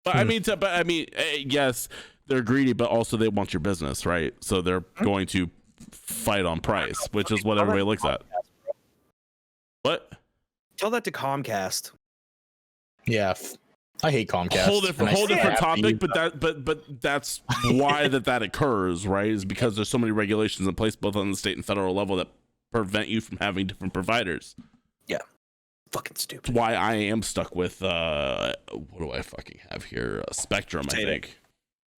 But I mean, yes. They're greedy, but also they want your business, right? So they're going to fight on price, which is what everybody looks at. What? Tell that to Comcast. Yeah. I hate Comcast. Whole different topic, but but that's why that occurs, right? Is because there's so many regulations in place, both on the state and federal level, that prevent you from having different providers. Yeah, fucking stupid. That's why I am stuck with what do I fucking have here? Spectrum, Potato. I think.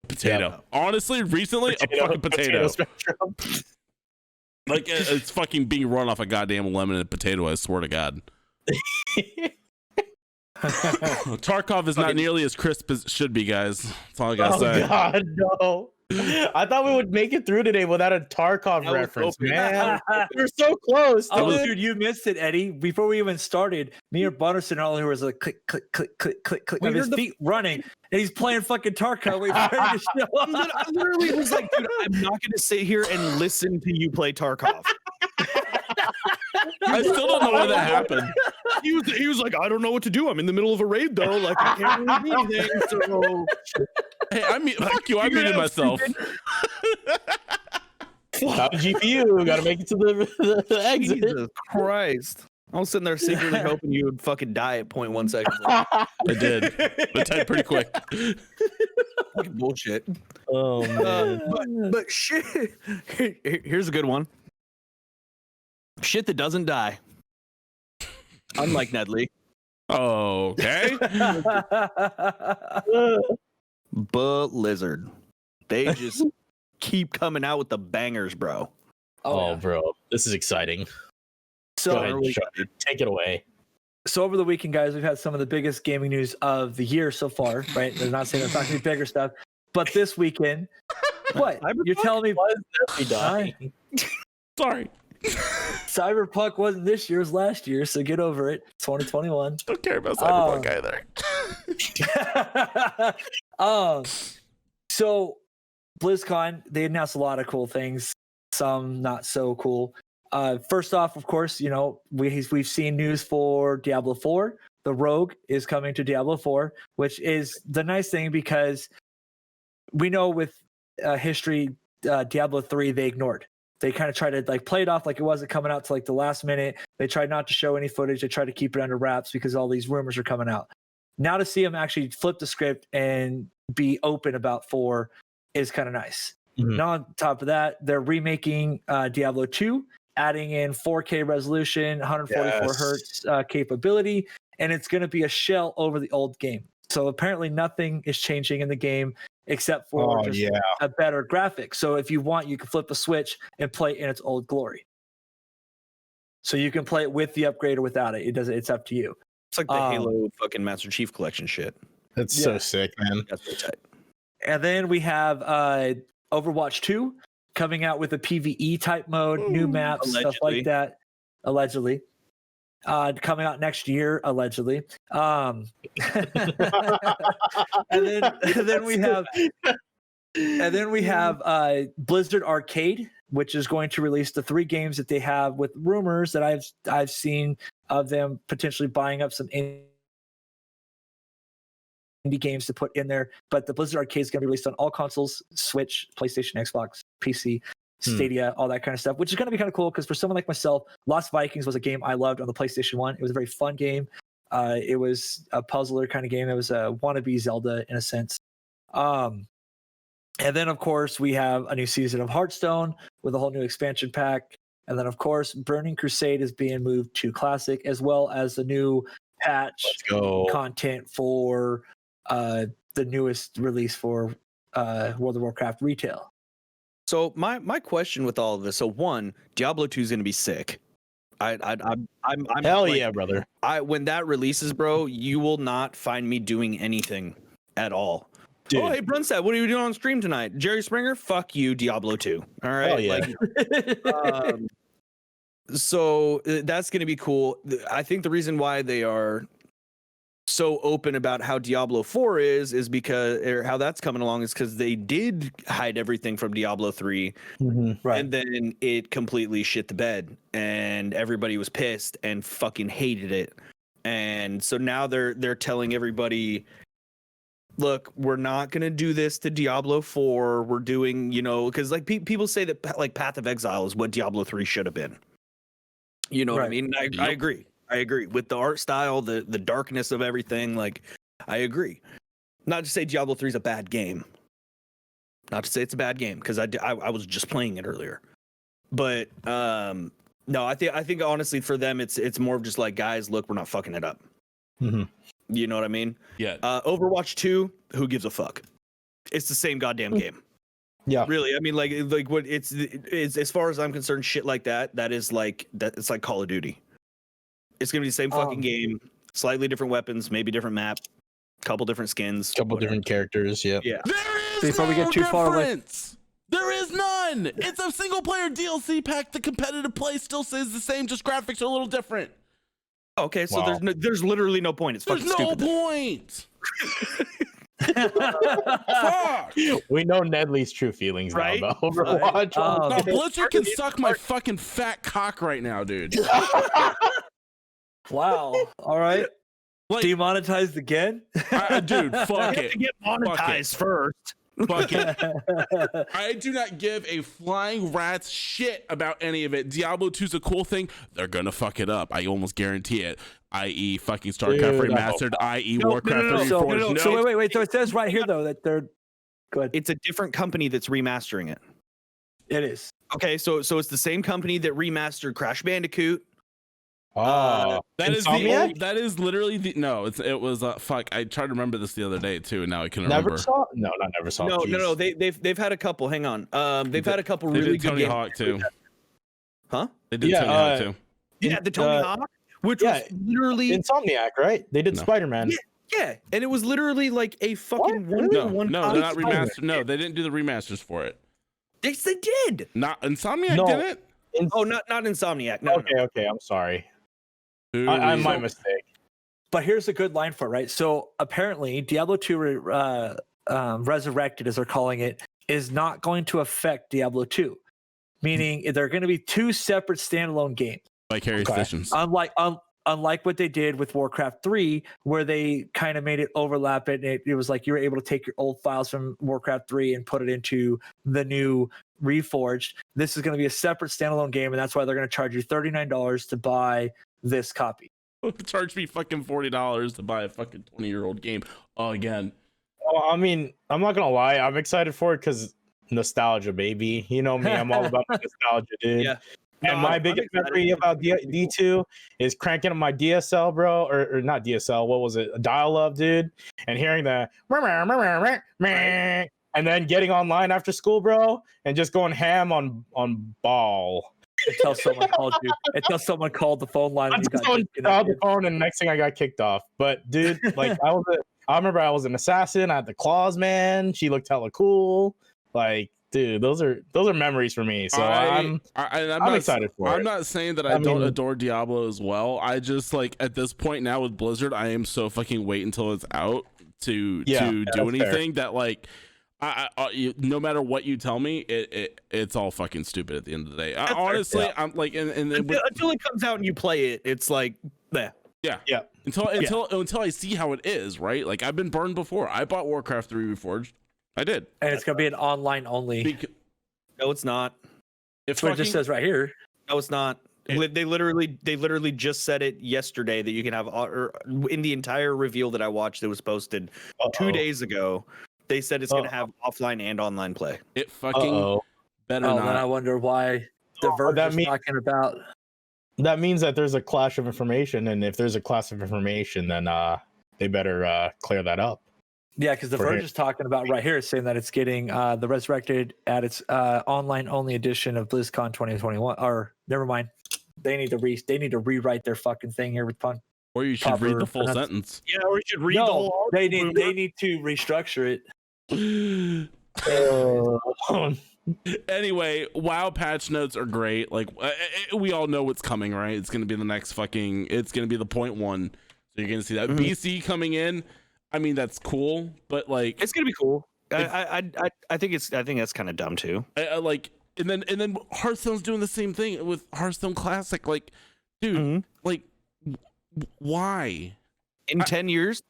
Potato. Yeah. Honestly, recently a fucking potato. Spectrum. Like it's fucking being run off a goddamn lemon and potato. I swear to God. Tarkov is not nearly as crisp as it should be, guys. That's all I gotta say. Oh God, no! I thought we would make it through today without a Tarkov was reference, hoping. man. We're so close. Oh, dude. dude, you missed it, Eddie. Before we even started, me and Bunderson all here was like click, click, click, click, click, click. We Of his heard the- feet running, and he's playing fucking Tarkov. Waiting for him to show up. I literally was like, dude, I'm not going to sit here and listen to you play Tarkov. I still don't know why that happened. He was like, I don't know what to do. I'm in the middle of a raid though. Like I can't really do anything. So Hey, fuck you. I muted myself. Top GPU, gotta make it to the exit. Jesus Christ. I was sitting there secretly hoping you would fucking die at 0.1 seconds. I did. It died pretty quick. Fucking bullshit. Oh man. But shit. Here's a good one. Shit that doesn't die. Unlike Nedley. Okay. Blizzard. They just keep coming out with the bangers, bro. Oh, bro, this is exciting. So, Go ahead, Sean. Take it away. so over the weekend, guys, we've had some of the biggest gaming news of the year so far. Right? They're not saying it's not going to be bigger stuff, but this weekend, what you're telling me? Why is Jeffrey dying? Sorry. Cyberpunk wasn't this year, it was last year, so get over it. 2021. Don't care about Cyberpunk either. So BlizzCon, they announced a lot of cool things, some not so cool. First off, of course, you know, we've seen news for Diablo 4. The Rogue is coming to Diablo 4, which is the nice thing because we know with history, Diablo 3 they ignored. They kind of tried to like play it off like it wasn't coming out to like the last minute. They tried not to show any footage. They tried to keep it under wraps because all these rumors are coming out. Now to see them actually flip the script and be open about 4 is kind of nice. Mhm. Now on top of that, they're remaking Diablo 2, adding in 4K resolution, 144 hertz capability, and it's going to be a shell over the old game. So apparently nothing is changing in the game except for just a better graphic. So if you want, you can flip a switch and play it in its old glory. So you can play it with the upgrade or without it. It's up to you. It's like the Halo fucking Master Chief Collection shit. That's so sick, man. That's pretty tight. And then we have Overwatch 2 coming out with a PvE type mode, new maps, stuff like that. Allegedly. Coming out next year, allegedly. And then we have Blizzard Arcade, which is going to release the 3 games that they have with rumors that I've seen of them potentially buying up some indie games to put in there. But the Blizzard Arcade is going to be released on all consoles: Switch, PlayStation, Xbox, PC, Stadia, all that kind of stuff, which is going to be kind of cool because for someone like myself, Lost Vikings was a game I loved on the PlayStation 1. It was a very fun game. It was a puzzler kind of game. It was a wannabe Zelda in a sense. And then, of course, we have a new season of Hearthstone with a whole new expansion pack. And then, of course, Burning Crusade is being moved to Classic, as well as the new patch content for the newest release for World of Warcraft Retail. So my question with all of this, so one, Diablo 2 is going to be sick. I'm Hell like, yeah, brother. When that releases, bro, you will not find me doing anything at all. Dude. Oh, hey, Brunstad, what are you doing on stream tonight? Jerry Springer, fuck you, Diablo 2. All right. Hell yeah. So that's going to be cool. I think the reason why they are so open about how Diablo 4 is because, or how that's coming along, is because they did hide everything from Diablo 3. Right. And then it completely shit the bed and everybody was pissed and fucking hated it. And so now they're telling everybody, look, we're not going to do this to Diablo 4. We're doing, because like people say that like Path of Exile is what Diablo 3 should have been. You know what I mean? I agree. I agree with the art style, the darkness of everything. Like, I agree. Not to say Diablo 3 is a bad game. Not to say it's a bad game, because I was just playing it earlier. But no, I think honestly for them it's more of just like, guys, look, we're not fucking it up. Mhm. You know what I mean? Yeah. Overwatch 2, who gives a fuck? It's the same goddamn game. Yeah. Really, I mean, like what it's as far as I'm concerned, shit like that is like that. It's like Call of Duty. It's gonna be the same fucking game, slightly different weapons, maybe different map, couple different skins, Couple different characters. Yeah. Yeah. There is Before no we get too far away- difference. There is none. It's a single player DLC pack. The competitive play still stays the same, just graphics are a little different. Okay, so Wow. there's literally no point. It's There's fucking no stupid. point. Fuck. We know Nedley's true feelings Right? now about Overwatch. Oh, No, okay. Blizzard can suck my fucking fat cock right now, dude. Wow. All right. Like, Demonetized again? dude, You fuck have it. to get monetized first. Fuck it. I do not give a flying rat's shit about any of it. Diablo 2's a cool thing. They're gonna fuck it up. I almost guarantee it. I.e. fucking StarCraft Dude, Remastered. I.e. No, Warcraft no, 3 so, Reforged. so wait. So it says right here though that they're go ahead. It's a different company that's remastering it. It is. Okay, so it's the same company that remastered Crash Bandicoot. That is Insomniac? that is literally the no. It was fuck. I tried to remember this the other day too, and now I can remember. Never saw. No, not never saw. No, Jeez. they've had a couple. Hang on. They've had a couple They really did good Tony games. Hawk too. Huh? They did Yeah, Tony Hawk too. Yeah, the Tony Hawk, which yeah, was literally Insomniac, right? They did No. Spider-Man. yeah, and it was literally like a fucking What? one No, one. no, they're not remastered. No, they didn't do the remasters for it. Yes, they did. Not Insomniac No. did it. Oh, not Insomniac. No, Okay, okay. I'm sorry. Dude, I'm my mistake. But here's a good line for it, right? So apparently, Diablo 2 Resurrected, as they're calling it, is not going to affect Diablo 2, meaning they're going to be two separate standalone games. Vicarious Okay. Visions. Unlike what they did with Warcraft 3, where they kind of made it overlap and it was like you were able to take your old files from Warcraft 3 and put it into the new Reforged. This is going to be a separate standalone game, and that's why they're going to charge you $39 to buy this copy. Charge me fucking $40 to buy a fucking 20-year-old game again. Well, I mean, I'm not gonna lie. I'm excited for it because nostalgia, baby. You know me. I'm all about nostalgia, dude. Yeah. And No, my I'm biggest excited. memory about D2 is cranking up my DSL, bro, or not DSL. What was it? Dial up, dude. And hearing the and then getting online after school, bro, and just going ham on ball. Until someone called you. Until someone called the phone line. And you got Someone called disconnected. the phone, and next thing I got kicked off. But dude, like I remember I was an assassin. I had the claws, man. She looked hella cool. Like, dude, those are memories for me. So I'm not, excited for it. I'm not saying that I I don't mean- adore Diablo as well. I just like at this point now with Blizzard, I am so fucking wait until it's out to Yeah, do that's fair. anything that like. No matter what you tell me, it's all fucking stupid at the end of the day. fair. Honestly, Yeah. I'm like, and then with, Until it comes out and you play it, it's like, bleh. until I see how it is, right? Like I've been burned before. I bought Warcraft 3 Reforged. I did. And it's going to be an online only. No, it's not. If That's what it just says right here. No, it's not. They literally just said it yesterday that you can have, or in the entire reveal that I watched that was posted 2 days ago. They said it's going to have offline and online play. it fucking better Oh, then I not. wonder why the Verge that is means- talking about. That means that there's a clash of information, and if there's a clash of information, then they better clear that up. Yeah, because the For Verge him. is talking about right here, saying that it's getting the Resurrected at its online only edition of BlizzCon 2021. Or never mind, they need to rewrite their fucking thing here with fun. Or you should read the full proper sentence. Yeah, or you should read No, they need to restructure it. Anyway, WoW patch notes are great. Like we all know what's coming, right? It's gonna be the next fucking. It's gonna be the 0.1. So you're gonna see that BC coming in. I mean, that's cool, but like It's gonna be cool. I think that's kind of dumb too. I like, and then Hearthstone's doing the same thing with Hearthstone Classic. Like, dude, like, why? In 10 years,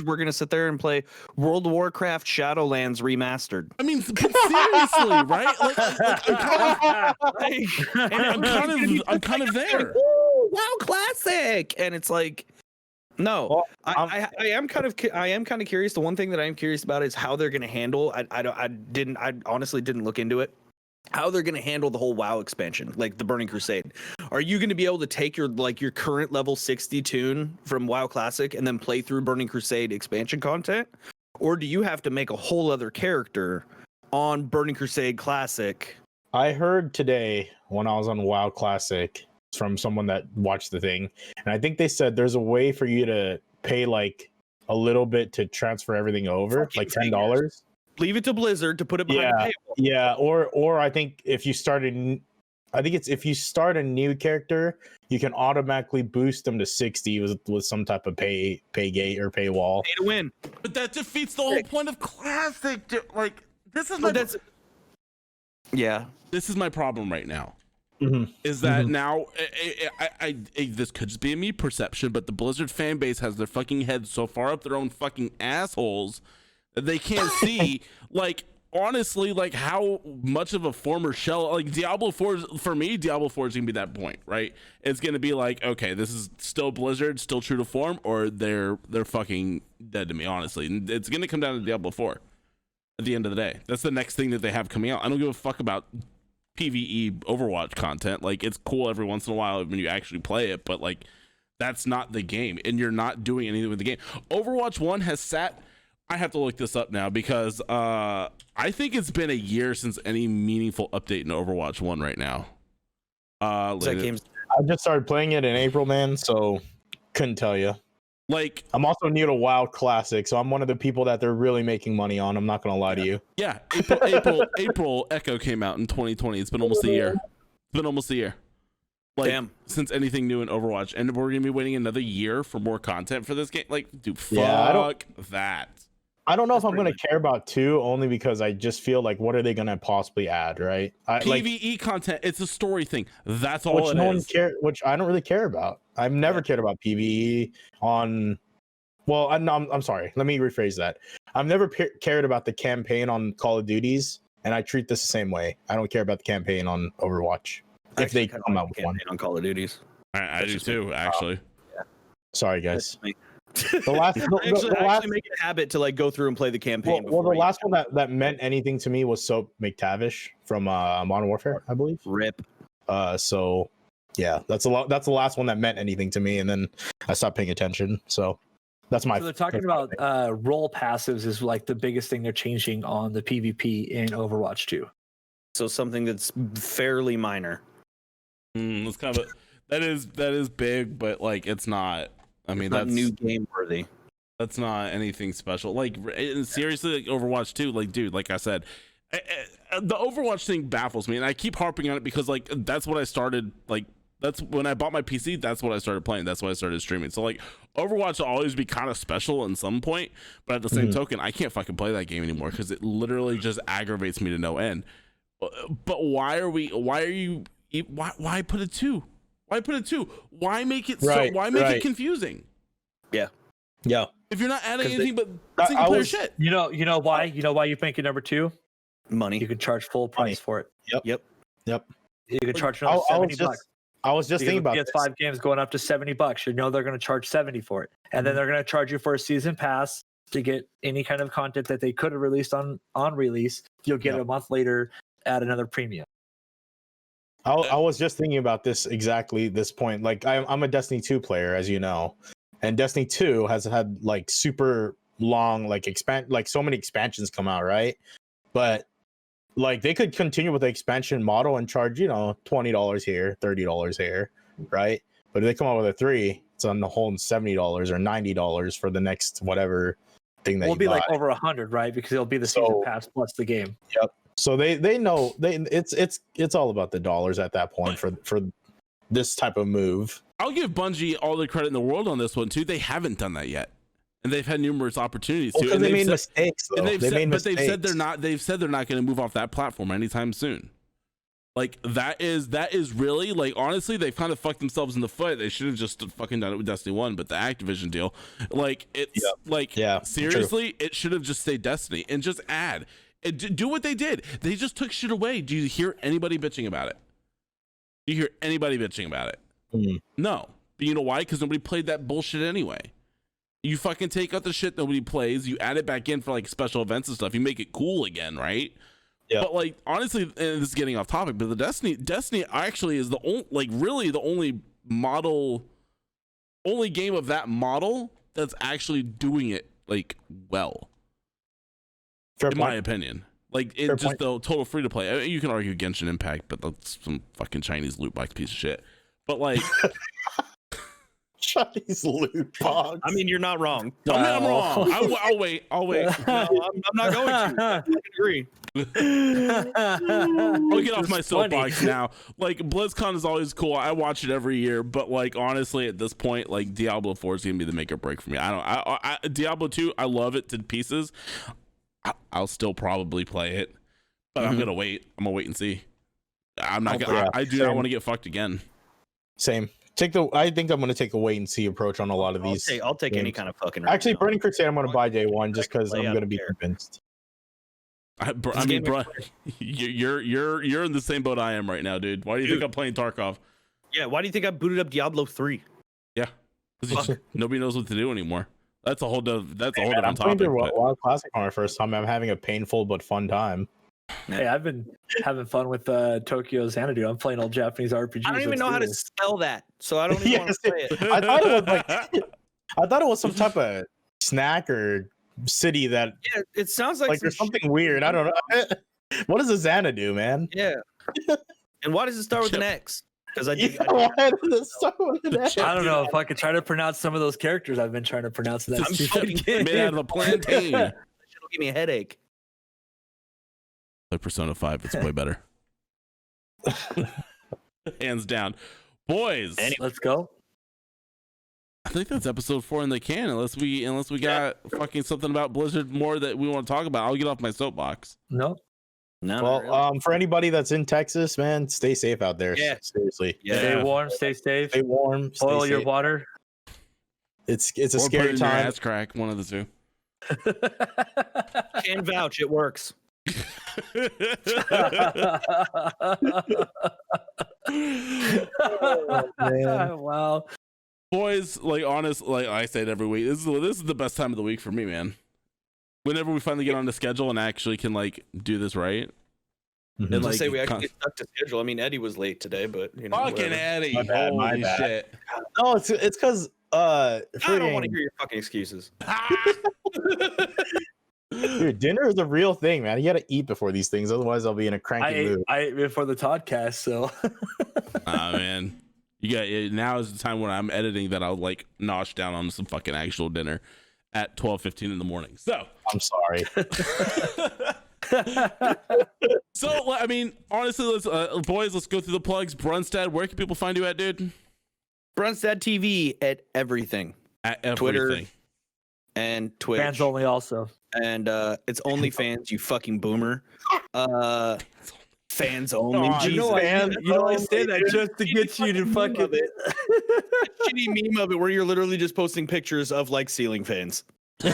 we're gonna sit there and play World of Warcraft Shadowlands remastered. I mean, but seriously, right? I'm kind of there. Woo, WoW Classic, and it's like, No, Well, I am kind of curious. The one thing that I am curious about is how they're going to handle. I honestly didn't look into it. How they're going to handle the whole WoW expansion, like the Burning Crusade. Are you going to be able to take your current level 60 tune from WoW Classic and then play through Burning Crusade expansion content, or do you have to make a whole other character on Burning Crusade Classic? I heard today when I was on WoW Classic from someone that watched the thing, and I think they said there's a way for you to pay like a little bit to transfer everything over, like $10. Leave it to Blizzard to put it behind a paywall. Yeah, or I think if you start if you start a new character, you can automatically boost them to 60 with some type of pay gate or paywall. Pay to win. But that defeats the whole point of Classic. Like, this is my this is my problem right now. Is that now this could just be a me perception, but the Blizzard fan base has their fucking heads so far up their own fucking assholes that they can't see, like, honestly, like, how much of a former shell, like, Diablo 4 for me, Diablo 4 is gonna be that point, right? It's gonna be like, okay, this is still Blizzard, still true to form, or they're fucking dead to me, honestly. And it's gonna come down to Diablo 4 at the end of the day. That's the next thing that they have coming out. I don't give a fuck about PvE Overwatch content. Like, it's cool every once in a while when you actually play it, but like, that's not the game, and you're not doing anything with the game. Overwatch 1 has sat, I have to look this up now because I think it's been a year since any meaningful update in Overwatch 1 right now. I just started playing it in April, man, so couldn't tell you. Like, I'm also new to WoW Classic, so I'm one of the people that they're really making money on. I'm not gonna lie to you. Yeah, April Echo came out in 2020. It's been almost a year. Like, damn. Since anything new in Overwatch, and we're gonna be waiting another year for more content for this game. Like, dude, fuck that. I don't know if I'm going to care about 2 only because I just feel like, what are they going to possibly add, right? PvE content, it's a story thing. That's all which it is. Which I don't really care about. I've never cared about PvE on... Well, I'm sorry. Let me rephrase that. I've never cared about the campaign on Call of Duties, and I treat this the same way. I don't care about the campaign on Overwatch. If they come out with one. On Call of Duties. I do too, actually. Yeah. Sorry, guys. The last actually make it a habit to like go through and play the campaign. Well, the last one that meant anything to me was Soap McTavish from Modern Warfare, I believe. Rip. So yeah, that's the last one that meant anything to me, and then I stopped paying attention. So that's my. So they're talking about role passives is like the biggest thing they're changing on the PvP in Overwatch 2. So something that's fairly minor. It's kind of that is big, but like it's not. I mean, that's new game worthy. That's not anything special. Like, seriously, like Overwatch 2, like, dude, like I said, the Overwatch thing baffles me, and I keep harping on it because, like, that's what I started. Like, that's when I bought my PC. That's what I started playing. That's why I started streaming. So, like, Overwatch will always be kind of special in some point, but at the same token, I can't fucking play that game anymore because it literally just aggravates me to no end. But why put it 2? Why put it 2? Why make it why make it confusing? Yeah. If you're not adding anything but single player shit. You know why? You know why you make it number 2? Money. You can charge full price for it. Yep. You can charge another $70. I was just thinking about PS5 games going up to $70. You know they're going to charge $70 for it, and then they're going to charge you for a season pass to get any kind of content that they could have released on release. You'll get it a month later at another premium. I was just thinking about this point. Like, I'm a Destiny 2 player, as you know, and Destiny 2 has had like super long like so many expansions come out, right? But like they could continue with the expansion model and charge $20 here, $30 here, right? But if they come out with a 3, it's on the whole $70 or $90 for the next whatever thing that will be buy. Like over 100, right? Because it'll be the season pass plus the game. Yep. So they know it's all about the dollars at that point for this type of move. I'll give Bungie all the credit in the world on this one too. They haven't done that yet, and they've had numerous opportunities to. And they made mistakes. Though. They've said they're not going to move off that platform anytime soon. Like that is really like honestly they've kind of fucked themselves in the foot. They should have just fucking done it with Destiny 1, but the Activision deal, like it's seriously, it should have just stayed Destiny and just add. Do what they did. They just took shit away. Do you hear anybody bitching about it? Do you hear anybody bitching about it? No. But you know why? Because nobody played that bullshit anyway. You fucking take out the shit nobody plays. You add it back in for like special events and stuff. You make it cool again, right? Yeah. But like honestly, and this is getting off topic, but the Destiny actually is the only, like really the only game of that model that's actually doing it like well. In my opinion, like it's just the total free to play. I mean, you can argue Genshin Impact, but that's some fucking Chinese loot box piece of shit. But like. Chinese loot box. I mean, you're not wrong. I mean, I'm wrong. I'll wait. No, I'm not going to. I agree. I'll get off my soapbox now. Like, BlizzCon is always cool. I watch it every year, but like honestly, at this point, like Diablo 4 is gonna be the make or break for me. Diablo 2, I love it to pieces. I'll still probably play it, but I'm gonna wait. I'm gonna wait and see. I'm not gonna. I do not want to get fucked again. Same. I think I'm gonna take a wait and see approach on a lot of these. I'll take any kind of fucking. Actually, Burning Crusade, I'm gonna buy day one just because I'm gonna be convinced. I mean, bro, you're in the same boat I am right now, dude. Why do you think I'm playing Tarkov? Yeah, why do you think I booted up Diablo 3? Yeah, nobody knows what to do anymore. That's a whole different topic. I'm playing WoW Classic for my first time. I'm having a painful but fun time. Hey, I've been having fun with Tokyo Xanadu. I'm playing old Japanese RPGs. I don't even know how to spell that, so I don't even want to say it. I thought it was some type of snack or city that. Yeah, it sounds like there's something weird. I don't know. What does a Xanadu, man? Yeah. And why does it start with an X? Because I don't know if I could try to pronounce some of those characters I've been trying to pronounce. That made out of a plantain. That'll give me a headache. Like Persona 5, it's way better. Hands down. Boys, let's go. I think that's episode 4 in the can, unless we got fucking something about Blizzard more that we want to talk about. I'll get off my soapbox. No. Well, really. For anybody that's in Texas, man, stay safe out there. Yeah. Seriously. Yeah. Stay warm, stay safe. Stay warm. Boil your water. It's a scary time. Ass crack, one of the two. Can vouch, it works. Wow. Boys, like honest, like I said every week, this is the best time of the week for me, man. Whenever we finally get on the schedule and actually can like do this right. Mm-hmm. And like say we actually get stuck to schedule. I mean, Eddie was late today, but you know, fucking whatever. Eddie, holy shit. No, it's because I don't want to hear your fucking excuses. Dude, dinner is a real thing, man. You gotta eat before these things, otherwise I'll be in a cranky mood. I ate before the podcast, so. Man, now is the time when I'm editing that I'll like nosh down on some fucking actual dinner at 12:15 in the morning. So I'm sorry. So I mean, honestly, let's let's go through the plugs. Brunstad, where can people find you at, dude? Brunstad TV at everything. At everything. Twitter and Twitch. Fans only also. And it's OnlyFans, you fucking boomer. Fans only. I say that just to get you to fucking shitty meme of it where you're literally just posting pictures of like ceiling fans. Well,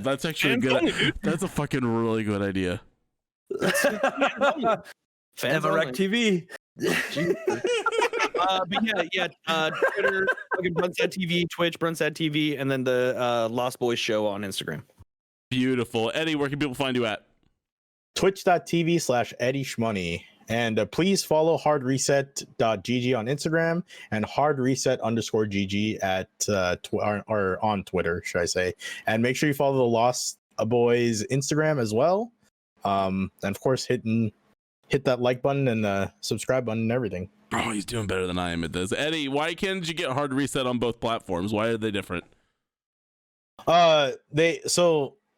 that's actually good. That's a fucking really good idea. Everrect TV. Twitter, Brunstad TV, Twitch, Brunstad TV, and then the Lost Boys show on Instagram. Beautiful. Eddie, where can people find you at? Twitch.tv/Eddie Schmoney. And please follow hardreset.gg on Instagram and hardreset_gg at or on Twitter, should I say. And make sure you follow the Lost Boys Instagram as well. And of course, hit that like button and the subscribe button and everything. Oh, he's doing better than I am at this. Eddie, why can't you get Hard Reset on both platforms? Why are they different?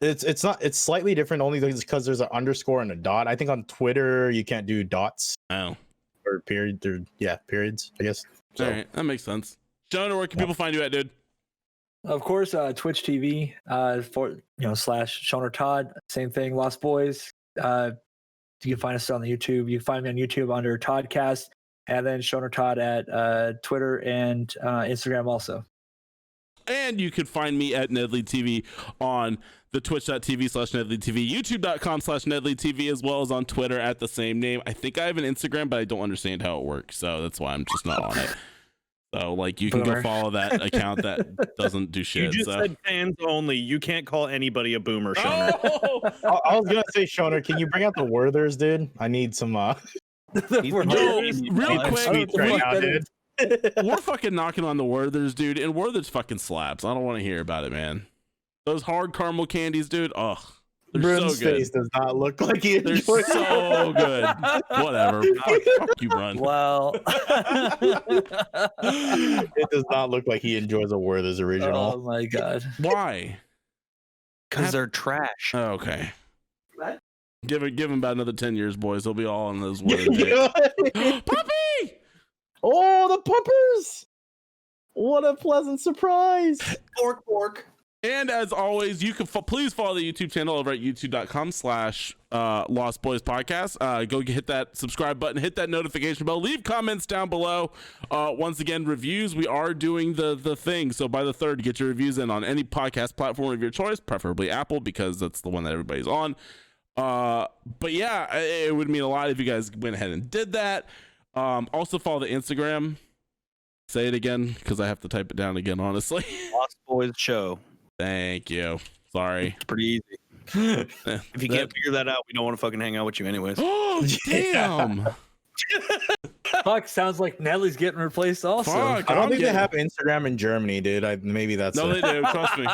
It's slightly different only because there's an underscore and a dot. I think on Twitter you can't do dots. Oh. Or periods, I guess. So. All right, that makes sense. Jonah, where can people find you at, dude? Of course, Twitch TV /Shoner Todd. Same thing, Lost Boys. You can find us on the YouTube. You can find me on YouTube under Toddcast, and then Shoner Todd at Twitter and Instagram also. And you can find me at Nedley TV on the twitch.tv/Nedley TV, youtube.com/Nedley TV, as well as on Twitter at the same name. I think I have an Instagram, but I don't understand how it works, so that's why I'm just not on it. So like you can Boomer. go follow that account that doesn't do You shit. just So. said fans only. You can't call anybody a boomer, Shoner. Oh! I was gonna say, Shoner, can you bring out the Werthers, dude? I need some. Yo, real I quick, don't know what the right fuck now, that dude. is. we're fucking knocking on the Werthers, dude, and Werthers fucking slaps. I don't want to hear about it, man. Those hard caramel candies, dude. Ugh, they're Bryn's so good. face does not look like he They're enjoys so good. Whatever. Fuck you, Run. Well, It does not look like he enjoys a Werther's oh original. my god. Why? Because they're trash. Oh, okay. Give him about another 10 years, boys. They'll be all on those Werther. Puppy! Oh, the puppers! What a pleasant surprise! Pork. And as always, you can please follow the YouTube channel over at youtube.com/Lost Boys Podcast. Go hit that subscribe button, hit that notification bell, leave comments down below. Once again, reviews. We are doing the thing. So by the 3rd, get your reviews in on any podcast platform of your choice, preferably Apple, because that's the one that everybody's on. But yeah, it would mean a lot if you guys went ahead and did that. Also follow the Instagram. Say it again, because I have to type it down again, honestly. Lost Boys Show. Thank you. Sorry. It's pretty easy. If you can't figure that out, we don't want to fucking hang out with you anyways. Oh, damn. Fuck, sounds like Nellie's getting replaced also. Fuck. I don't I'm think getting- they have Instagram in Germany, dude. Maybe that's No, it. they do. Trust me.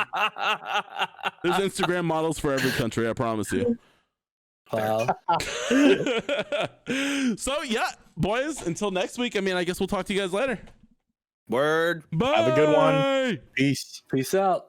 There's Instagram models for every country. I promise you. Wow. So yeah, boys. Until next week. I mean, I guess we'll talk to you guys later. Word. Bye. Have a good one. Peace. Peace out.